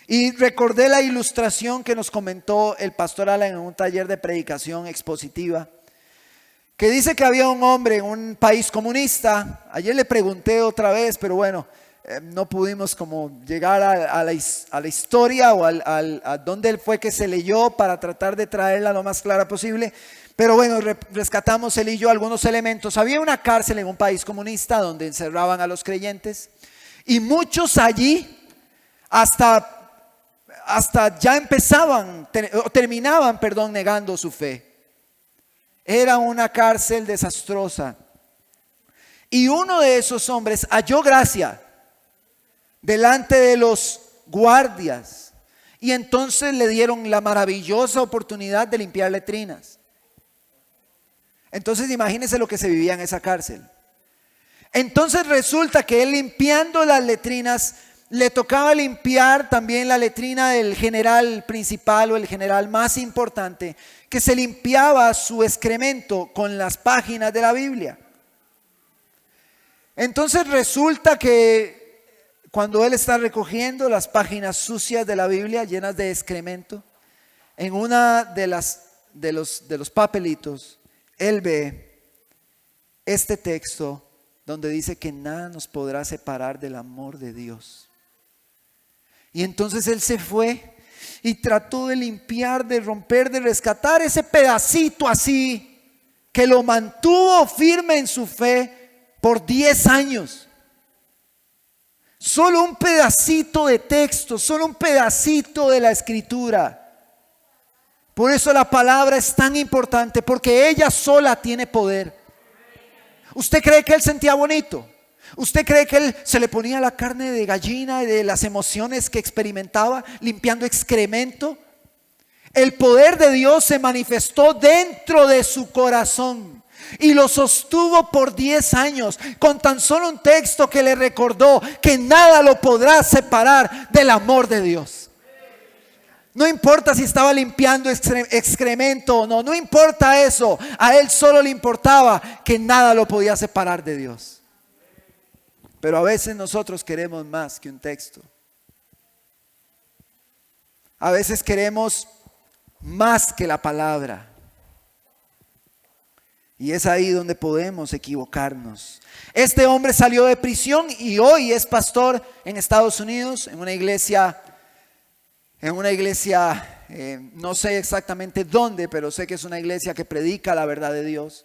Y recordé la ilustración que nos comentó el pastor Alan en un taller de predicación expositiva, que dice que había un hombre en un país comunista. Ayer le pregunté otra vez, pero bueno, no pudimos como llegar a la historia o a dónde él fue que se leyó para tratar de traerla lo más clara posible. Pero bueno, rescatamos él y yo algunos elementos. Había una cárcel en un país comunista donde encerraban a los creyentes. Y muchos allí hasta ya terminaban, negando su fe. Era una cárcel desastrosa. Y uno de esos hombres halló gracia delante de los guardias. Y entonces le dieron la maravillosa oportunidad de limpiar letrinas. Entonces imagínense lo que se vivía en esa cárcel. Entonces resulta que él, limpiando las letrinas, le tocaba limpiar también la letrina del general principal o el general más importante, que se limpiaba su excremento con las páginas de la Biblia. Entonces resulta que cuando él está recogiendo las páginas sucias de la Biblia llenas de excremento, en una de los papelitos, él ve este texto donde dice que nada nos podrá separar del amor de Dios. Y entonces él se fue y trató de limpiar, de romper, de rescatar ese pedacito así que lo mantuvo firme en su fe por 10 años. Solo un pedacito de texto, solo un pedacito de la escritura. Por eso la palabra es tan importante, porque ella sola tiene poder. ¿Usted cree que él sentía bonito? ¿Usted cree que él se le ponía la carne de gallina de las emociones que experimentaba limpiando excremento? El poder de Dios se manifestó dentro de su corazón y lo sostuvo por 10 años con tan solo un texto que le recordó que nada lo podrá separar del amor de Dios. No importa si estaba limpiando excremento o no, no importa eso. A él solo le importaba que nada lo podía separar de Dios. Pero a veces nosotros queremos más que un texto. A veces queremos más que la palabra. Y es ahí donde podemos equivocarnos. Este hombre salió de prisión y hoy es pastor en Estados Unidos, en una iglesia, no sé exactamente dónde, pero sé que es una iglesia que predica la verdad de Dios.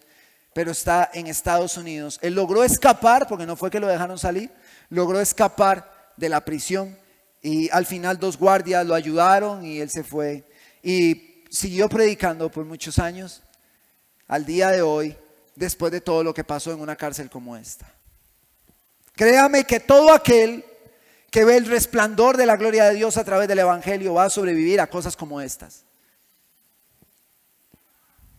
Pero está en Estados Unidos. Él logró escapar, porque no fue que lo dejaron salir, logró escapar de la prisión y al final 2 guardias lo ayudaron y él se fue y siguió predicando por muchos años al día de hoy, después de todo lo que pasó en una cárcel como esta. Créame que todo aquel que ve el resplandor de la gloria de Dios a través del evangelio va a sobrevivir a cosas como estas.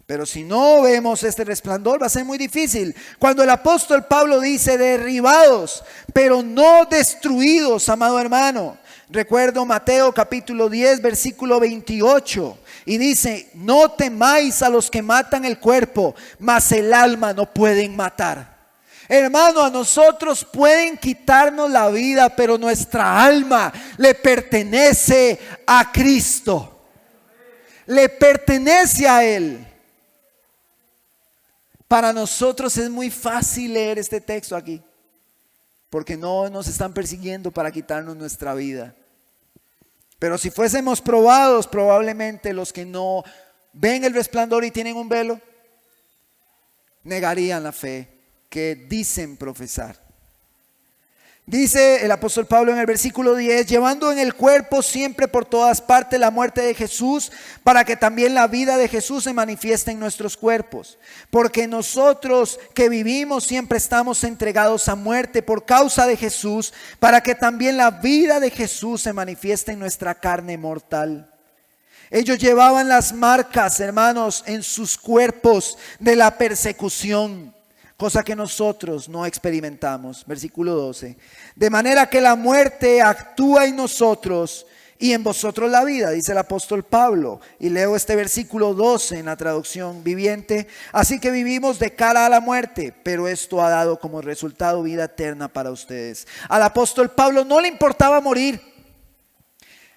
Pero si no vemos este resplandor va a ser muy difícil. Cuando el apóstol Pablo dice derribados, pero no destruidos, amado hermano. Recuerdo Mateo capítulo 10 versículo 28 y dice: no temáis a los que matan el cuerpo, mas el alma no pueden matar. Hermano, a nosotros pueden quitarnos la vida, pero nuestra alma le pertenece a Cristo. Le pertenece a Él. Para nosotros es muy fácil leer este texto aquí, porque no nos están persiguiendo para quitarnos nuestra vida. Pero si fuésemos probados, probablemente los que no ven el resplandor y tienen un velo, negarían la fe que dicen profesar. Dice el apóstol Pablo en el versículo 10: llevando en el cuerpo siempre por todas partes la muerte de Jesús, para que también la vida de Jesús se manifieste en nuestros cuerpos. Porque nosotros que vivimos siempre estamos entregados a muerte por causa de Jesús, para que también la vida de Jesús se manifieste en nuestra carne mortal. Ellos llevaban las marcas, hermanos, en sus cuerpos de la persecución, cosa que nosotros no experimentamos. Versículo 12. De manera que la muerte actúa en nosotros y en vosotros la vida, dice el apóstol Pablo. Y leo este versículo 12 en la traducción viviente. Así que vivimos de cara a la muerte, pero esto ha dado como resultado vida eterna para ustedes. Al apóstol Pablo no le importaba morir.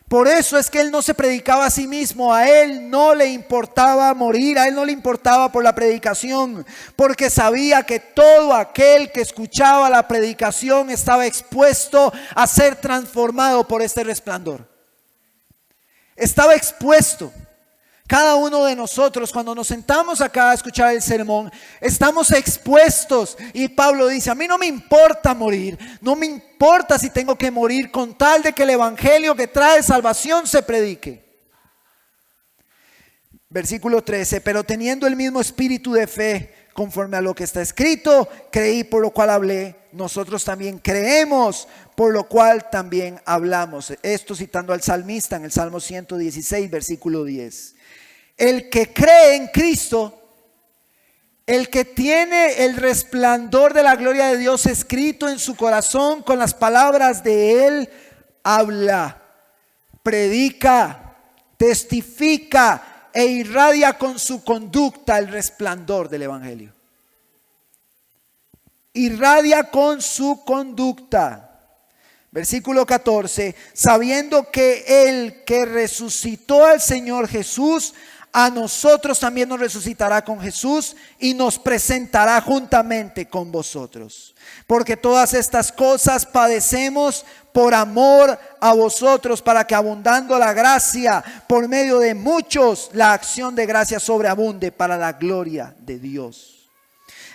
Por eso es que él no se predicaba a sí mismo, a él no le importaba morir, a él no le importaba por la predicación, porque sabía que todo aquel que escuchaba la predicación estaba expuesto a ser transformado por este resplandor. Estaba expuesto. Cada uno de nosotros, cuando nos sentamos acá a escuchar el sermón, estamos expuestos. Y Pablo dice, a mí no me importa morir, no me importa si tengo que morir, con tal de que el evangelio que trae salvación se predique. Versículo 13, pero teniendo el mismo espíritu de fe, conforme a lo que está escrito, creí por lo cual hablé, nosotros también creemos, por lo cual también hablamos. Esto citando al salmista en el Salmo 116, versículo 10. El que cree en Cristo, el que tiene el resplandor de la gloria de Dios escrito en su corazón con las palabras de Él, habla, predica, testifica e irradia con su conducta el resplandor del evangelio. Irradia con su conducta. Versículo 14, sabiendo que el que resucitó al Señor Jesús, a nosotros también nos resucitará con Jesús y nos presentará juntamente con vosotros. Porque todas estas cosas padecemos por amor a vosotros, para que abundando la gracia por medio de muchos, la acción de gracia sobreabunde para la gloria de Dios.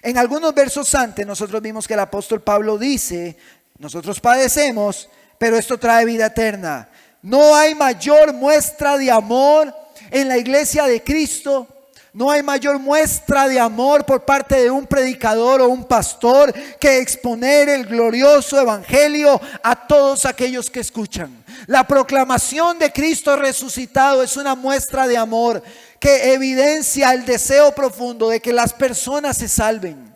En algunos versos antes nosotros vimos que el apóstol Pablo dice, nosotros padecemos, pero esto trae vida eterna. No hay mayor muestra de amor en la iglesia de Cristo. No hay mayor muestra de amor por parte de un predicador o un pastor que exponer el glorioso evangelio a todos aquellos que escuchan. La proclamación de Cristo resucitado es una muestra de amor que evidencia el deseo profundo de que las personas se salven.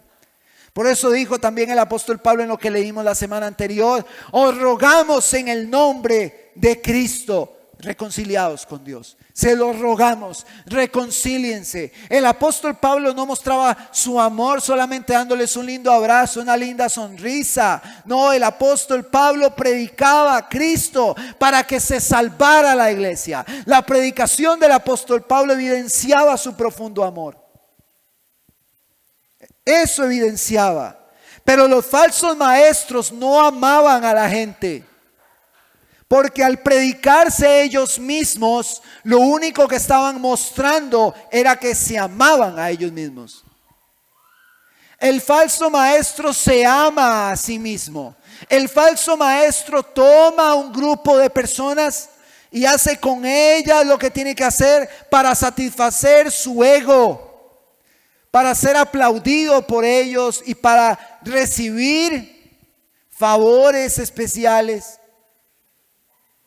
Por eso dijo también el apóstol Pablo en lo que leímos la semana anterior: os rogamos en el nombre de Cristo, reconciliados con Dios. Se los rogamos, reconcíliense. El apóstol Pablo no mostraba su amor solamente dándoles un lindo abrazo, una linda sonrisa. No, el apóstol Pablo predicaba a Cristo para que se salvara la iglesia. La predicación del apóstol Pablo evidenciaba su profundo amor. Eso evidenciaba. Pero los falsos maestros no amaban a la gente, porque al predicarse ellos mismos, lo único que estaban mostrando era que se amaban a ellos mismos. El falso maestro se ama a sí mismo. El falso maestro toma a un grupo de personas y hace con ellas lo que tiene que hacer para satisfacer su ego, para ser aplaudido por ellos y para recibir favores especiales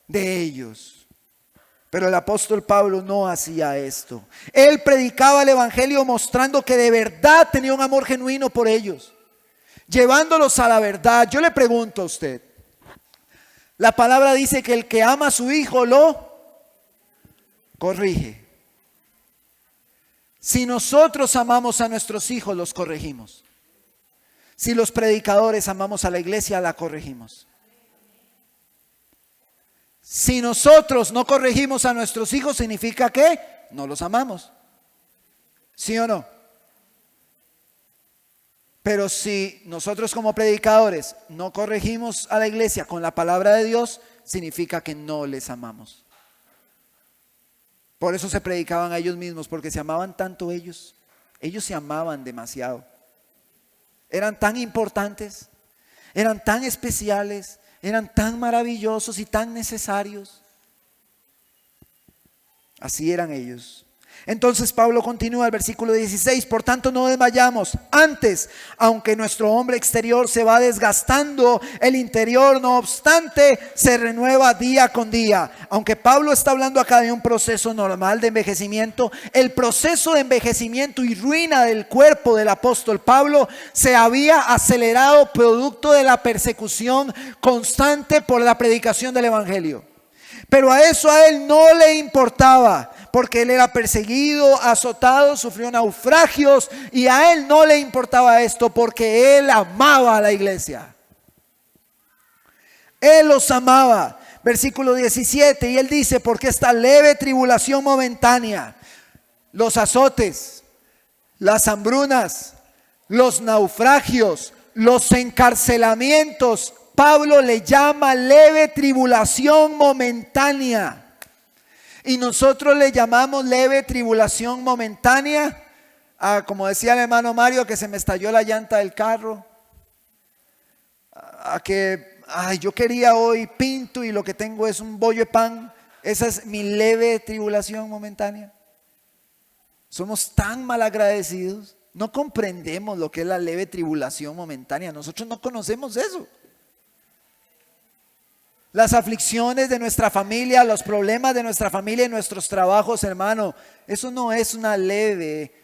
de ellos. Pero el apóstol Pablo no hacía esto. Él predicaba el evangelio mostrando que de verdad tenía un amor genuino por ellos, llevándolos a la verdad. Yo le pregunto a usted, la palabra dice que el que ama a su hijo lo corrige. Si nosotros amamos a nuestros hijos, los corregimos. Si los predicadores amamos a la iglesia, la corregimos. Si nosotros no corregimos a nuestros hijos, significa que no los amamos. ¿Sí o no? Pero si nosotros como predicadores no corregimos a la iglesia con la palabra de Dios, significa que no les amamos. Por eso se predicaban a ellos mismos, porque se amaban tanto ellos. Ellos se amaban demasiado. Eran tan importantes, eran tan especiales, eran tan maravillosos y tan necesarios. Así eran ellos. Entonces Pablo continúa el versículo 16: por tanto no desmayamos, antes, aunque nuestro hombre exterior se va desgastando, el interior no obstante se renueva día con día. Aunque Pablo está hablando acá de un proceso normal de envejecimiento, el proceso de envejecimiento y ruina del cuerpo del apóstol Pablo se había acelerado producto de la persecución constante por la predicación del evangelio. Pero a eso a él no le importaba, porque él era perseguido, azotado, sufrió naufragios, y a él no le importaba esto porque él amaba a la iglesia. Él los amaba. Versículo 17, y él dice: porque esta leve tribulación momentánea, los azotes, las hambrunas, los naufragios, los Y nosotros le llamamos leve tribulación momentánea como decía el hermano Mario, que se me estalló la llanta del carro, a que yo quería hoy pinto y lo que tengo es un bollo de pan. Esa es mi leve tribulación momentánea. Somos tan malagradecidos, no comprendemos lo que es la leve tribulación momentánea. Nosotros no conocemos eso. Las aflicciones de nuestra familia, los problemas de nuestra familia y nuestros trabajos, hermano, eso no es una leve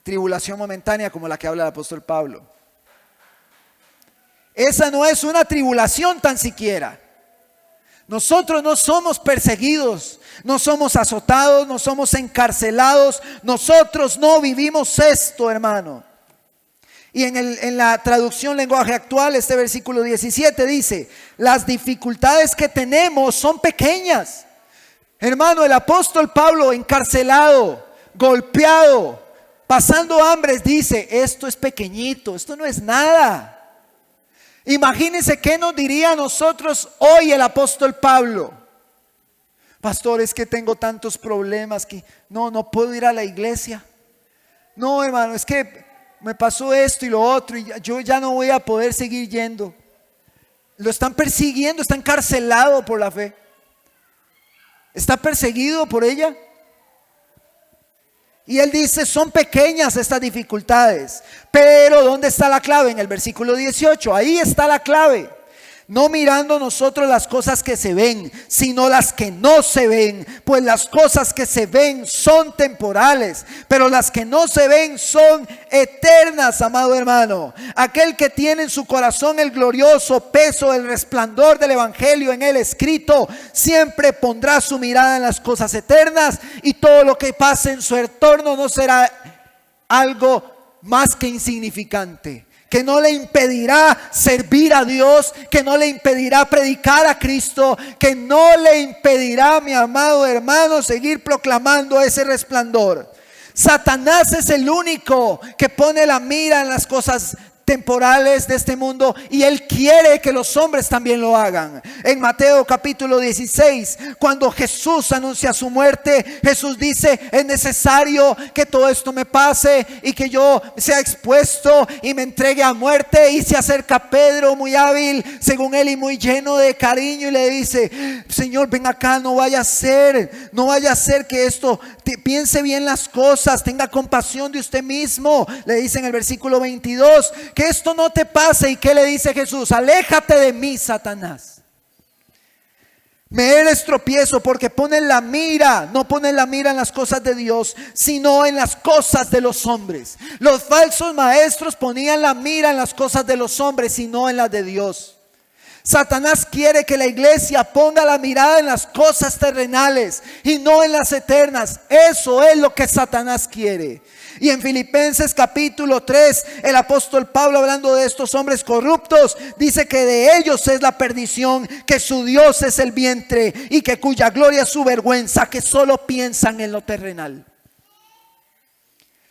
tribulación momentánea como la que habla el apóstol Pablo. Esa no es una tribulación tan siquiera. Nosotros no somos perseguidos, no somos azotados, no somos encarcelados. Nosotros no vivimos esto, hermano. Y en la traducción lenguaje actual, este versículo 17 dice: las dificultades que tenemos son pequeñas. Hermano, el apóstol Pablo, encarcelado, golpeado, pasando hambres, dice: esto es pequeñito, esto no es nada. Imagínense qué nos diría a nosotros hoy el apóstol Pablo: pastor, es que tengo tantos problemas que no puedo ir a la iglesia. No, hermano, es que me pasó esto y lo otro y yo ya no voy a poder seguir yendo. Lo están persiguiendo, está encarcelado por la fe. Está perseguido por ella. Y él dice: son pequeñas estas dificultades. Pero ¿dónde está la clave? En el versículo 18, ahí está la clave. No mirando nosotros las cosas que se ven, sino las que no se ven. Pues las cosas que se ven son temporales, pero las que no se ven son eternas, amado hermano. Aquel que tiene en su corazón el glorioso peso del resplandor del evangelio en él escrito, siempre pondrá su mirada en las cosas eternas, y todo lo que pase en su entorno no será algo más que insignificante, que no le impedirá servir a Dios, que no le impedirá predicar a Cristo, que no le impedirá, mi amado hermano, seguir proclamando ese resplandor. Satanás es el único que pone la mira en las cosas temporales de este mundo, y él quiere que los hombres también lo hagan. En Mateo capítulo 16, cuando Jesús anuncia su muerte, Jesús dice: es necesario que todo esto me pase y que yo sea expuesto y me entregue a muerte. Y se acerca Pedro, muy hábil según él y muy lleno de cariño, y le dice: Señor, ven acá, no vaya a ser que esto, piense bien las cosas, tenga compasión de usted mismo. Le dice en el versículo 22 que esto no te pase. ¿Y qué le dice Jesús? Aléjate de mí, Satanás. Me eres tropiezo, porque ponen la mira, no ponen la mira en las cosas de Dios, sino en las cosas de los hombres. Los falsos maestros ponían la mira en las cosas de los hombres y no en las de Dios. Satanás quiere que la iglesia ponga la mirada en las cosas terrenales y no en las eternas. Eso es lo que Satanás quiere. Y en Filipenses capítulo 3, el apóstol Pablo, hablando de estos hombres corruptos, dice que de ellos es la perdición, que su Dios es el vientre y que cuya gloria es su vergüenza, que solo piensan en lo terrenal.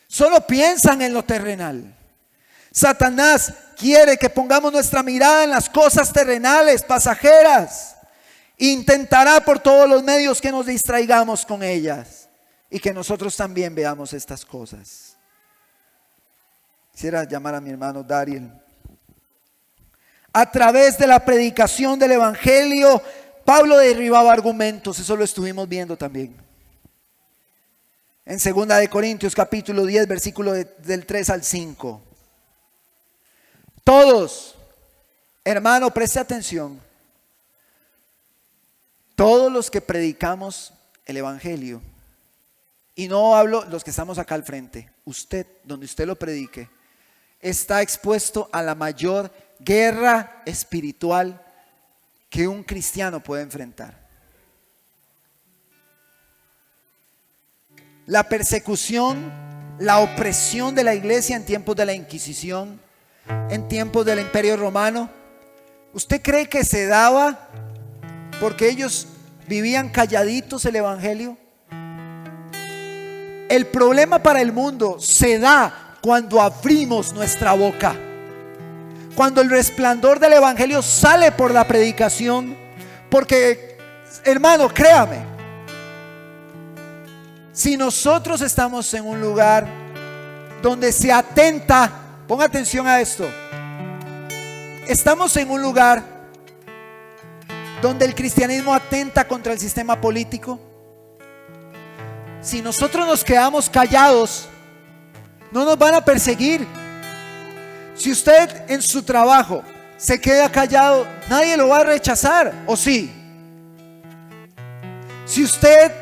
Solo piensan en lo terrenal. Satanás quiere que pongamos nuestra mirada en las cosas terrenales, pasajeras. Intentará por todos los medios que nos distraigamos con ellas y que nosotros también veamos estas cosas. Quisiera llamar a mi hermano Dariel. A través de la predicación del evangelio, Pablo derribaba argumentos. Eso lo estuvimos viendo también en 2 de Corintios capítulo 10, versículo del 3 al 5. Todos, hermano, preste atención. Todos los que predicamos el evangelio, y no hablo los que estamos acá al frente, usted, donde usted lo predique, está expuesto a la mayor guerra espiritual que un cristiano puede enfrentar. La persecución, la opresión de la iglesia en tiempos de la Inquisición, en tiempos del Imperio Romano. ¿Usted cree que se daba porque ellos vivían calladitos el evangelio? El problema para el mundo se da cuando abrimos nuestra boca, cuando el resplandor del evangelio sale por la predicación. Porque, hermano, créame, Si nosotros estamos en un lugar donde se atenta, ponga atención a esto, estamos en un lugar donde el cristianismo atenta contra el sistema político. Si nosotros nos quedamos callados, no nos van a perseguir. Si usted en su trabajo se queda callado, nadie lo va a rechazar, ¿o sí? Si usted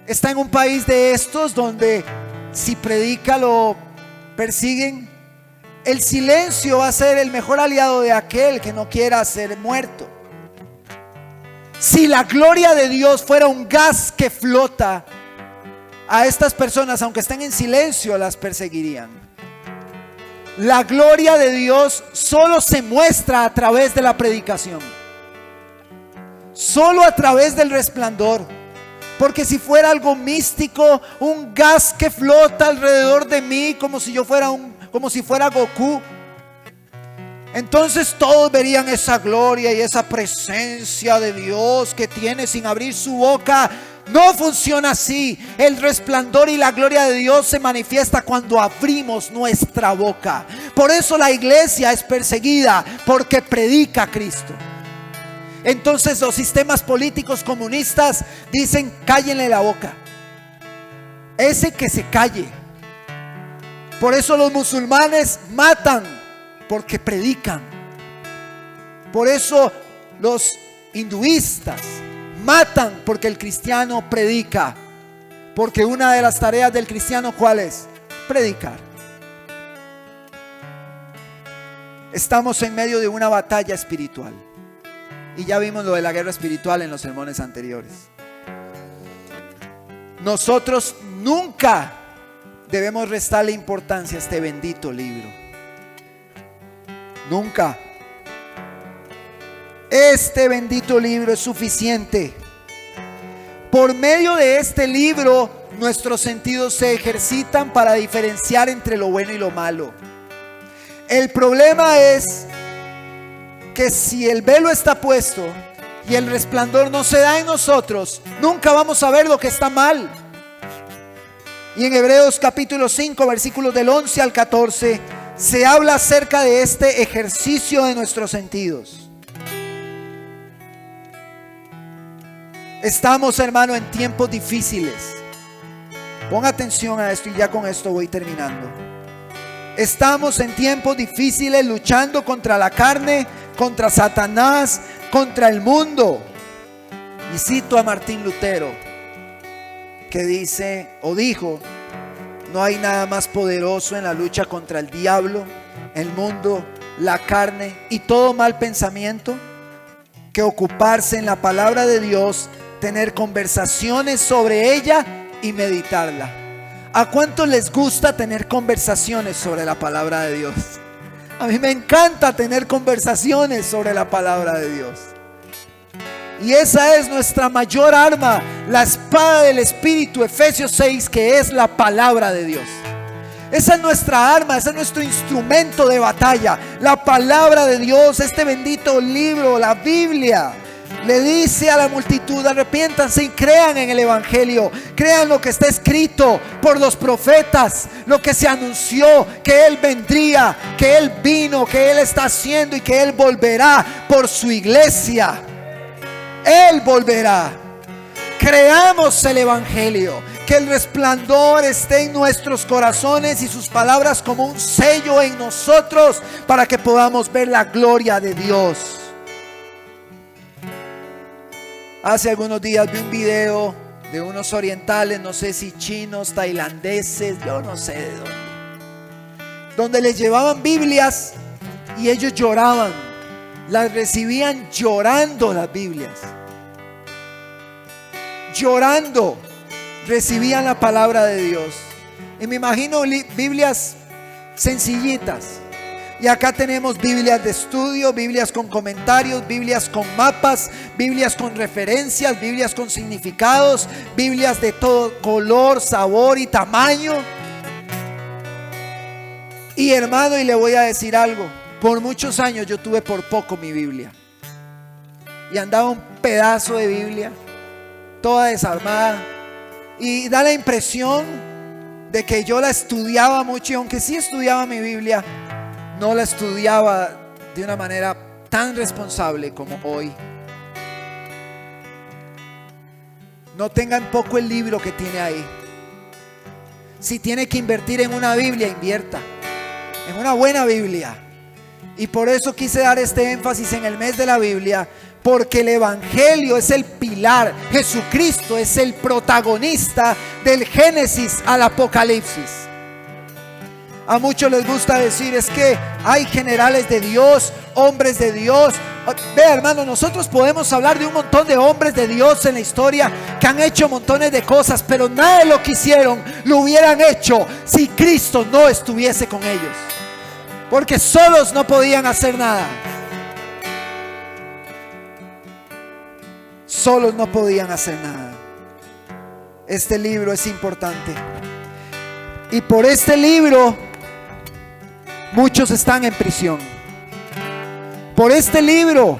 está en un país de estos donde si predica lo persiguen, el silencio va a ser el mejor aliado de aquel que no quiera ser muerto. Si la gloria de Dios fuera un gas que flota, a estas personas, aunque estén en silencio, las perseguirían. La gloria de Dios solo se muestra a través de la predicación, solo a través del resplandor. Porque si fuera algo místico, un gas que flota alrededor de mí como si yo fuera como si fuera Goku, entonces todos verían esa gloria y esa presencia de Dios que tiene sin abrir su boca. No funciona así. El resplandor y la gloria de Dios se manifiesta cuando abrimos nuestra boca. Por eso la iglesia es perseguida, porque predica a Cristo. Entonces los sistemas políticos comunistas dicen: cállenle la boca, ese que se calle. Por eso los musulmanes matan, porque predican. Por eso los hinduistas matan, porque el cristiano predica. Porque una de las tareas del cristiano, ¿cuál es? Predicar. Estamos en medio de una batalla espiritual. Y ya vimos lo de la guerra espiritual en los sermones anteriores. Nosotros nunca debemos restarle importancia a este bendito libro. Nunca. Este bendito libro es suficiente. Por medio de este libro, nuestros sentidos se ejercitan para diferenciar entre lo bueno y lo malo. El problema es que si el velo está puesto y el resplandor no se da en nosotros, nunca vamos a ver lo que está mal. Y en Hebreos capítulo 5, versículos del 11 al 14, se habla acerca de este ejercicio de nuestros sentidos. Estamos, hermano, en tiempos difíciles. Ponga atención a esto y ya con esto voy terminando. Estamos en tiempos difíciles, luchando contra la carne, contra Satanás, contra el mundo. Y cito a Martín Lutero, que dice o dijo: no hay nada más poderoso en la lucha contra el diablo, el mundo, la carne y todo mal pensamiento que ocuparse en la palabra de Dios, tener conversaciones sobre ella y meditarla. ¿A cuántos les gusta tener conversaciones sobre la palabra de Dios? A mí me encanta tener conversaciones sobre la palabra de Dios. Y esa es nuestra mayor arma, la espada del Espíritu, Efesios 6, que es la palabra de Dios. Esa es nuestra arma, ese es nuestro instrumento de batalla, la palabra de Dios, este bendito libro, la Biblia. Le dice a la multitud: arrepiéntanse y crean en el Evangelio, crean lo que está escrito por los profetas, lo que se anunció, que Él vendría, que Él vino, que Él está haciendo y que Él volverá por su iglesia. Él volverá. Creamos el Evangelio, que el resplandor esté en nuestros corazones y sus palabras como un sello en nosotros, para que podamos ver la gloria de Dios. Hace algunos días vi un video de unos orientales, no sé si chinos, tailandeses, yo no sé de dónde, donde les llevaban Biblias y ellos lloraban, las recibían llorando las Biblias. Llorando recibían la palabra de Dios. Y me imagino Biblias sencillitas. Y acá tenemos Biblias de estudio, Biblias con comentarios, Biblias con mapas, Biblias con referencias, Biblias con significados, Biblias de todo color, sabor y tamaño. Y hermano, y le voy a decir algo: por muchos años yo tuve por poco mi Biblia. Y andaba un pedazo de Biblia, toda desarmada. y da la impresión de que yo la estudiaba mucho, y aunque sí estudiaba mi Biblia, no la estudiaba de una manera tan responsable como hoy. No tenga en poco el libro que tiene ahí. Si tiene que invertir en una Biblia, invierta en una buena Biblia. Y por eso quise dar este énfasis en el mes de la Biblia, porque el Evangelio es el pilar. Jesucristo es el protagonista del Génesis al Apocalipsis. A muchos les gusta decir, es que hay generales de Dios, hombres de Dios. Vea, hermano, nosotros podemos hablar de un montón de hombres de Dios en la historia que han hecho montones de cosas, pero nada de lo que hicieron lo hubieran hecho si Cristo no estuviese con ellos, porque solos no podían hacer nada. Solos no podían hacer nada. Este libro es importante, y por este libro muchos están en prisión. Por este libro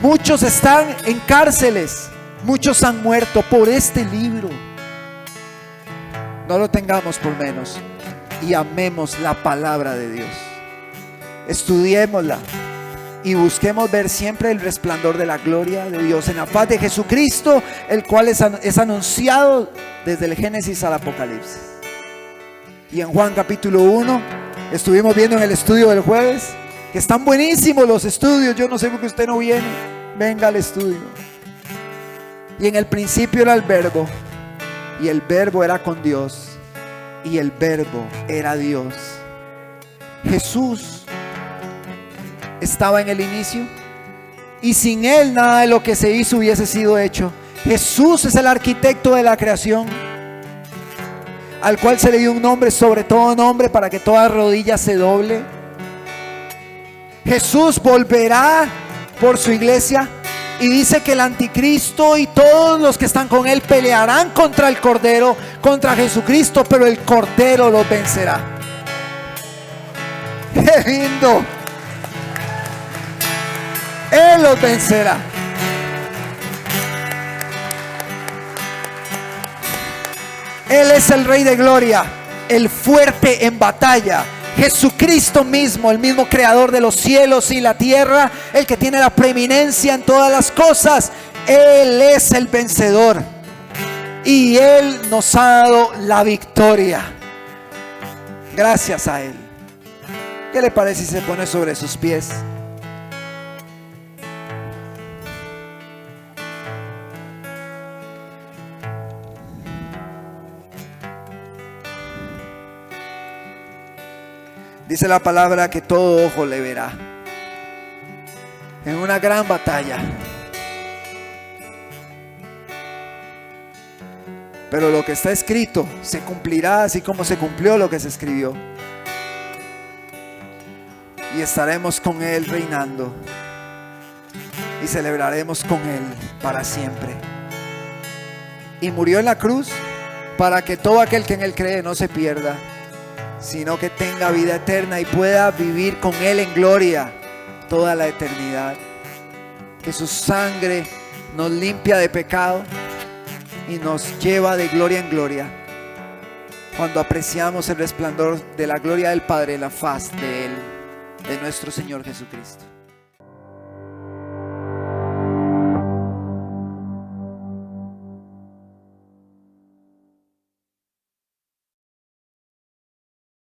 muchos están en cárceles. Muchos han muerto por este libro. No lo tengamos por menos y amemos la palabra de Dios. Estudiémosla y busquemos ver siempre el resplandor de la gloria de Dios en la faz de Jesucristo, el cual es anunciado desde el Génesis al Apocalipsis. Y en Juan capítulo 1 estuvimos viendo en el estudio del jueves que están buenísimos los estudios. Yo no sé por qué usted no viene. Venga al estudio. Y en el principio era el Verbo, y el Verbo era con Dios, y el Verbo era Dios. Jesús estaba en el inicio, y sin Él nada de lo que se hizo hubiese sido hecho. Jesús es el arquitecto de la creación, al cual se le dio un nombre sobre todo nombre, para que toda rodilla se doble. Jesús volverá por su iglesia, y dice que el anticristo y todos los que están con él pelearán contra el Cordero, contra Jesucristo, pero el Cordero los vencerá. ¡Qué lindo! Él los vencerá. Él es el Rey de Gloria, el fuerte en batalla. Jesucristo mismo, el mismo creador de los cielos y la tierra, el que tiene la preeminencia en todas las cosas. Él es el vencedor, y Él nos ha dado la victoria gracias a Él. ¿Qué le parece si se pone sobre sus pies? Dice la palabra que todo ojo le verá en una gran batalla. Pero lo que está escrito se cumplirá, así como se cumplió lo que se escribió. Y estaremos con Él reinando, y celebraremos con Él para siempre. Y murió en la cruz para que todo aquel que en Él cree no se pierda, sino que tenga vida eterna y pueda vivir con Él en gloria toda la eternidad. Que su sangre nos limpia de pecado y nos lleva de gloria en gloria cuando apreciamos el resplandor de la gloria del Padre en la faz de Él, de nuestro Señor Jesucristo.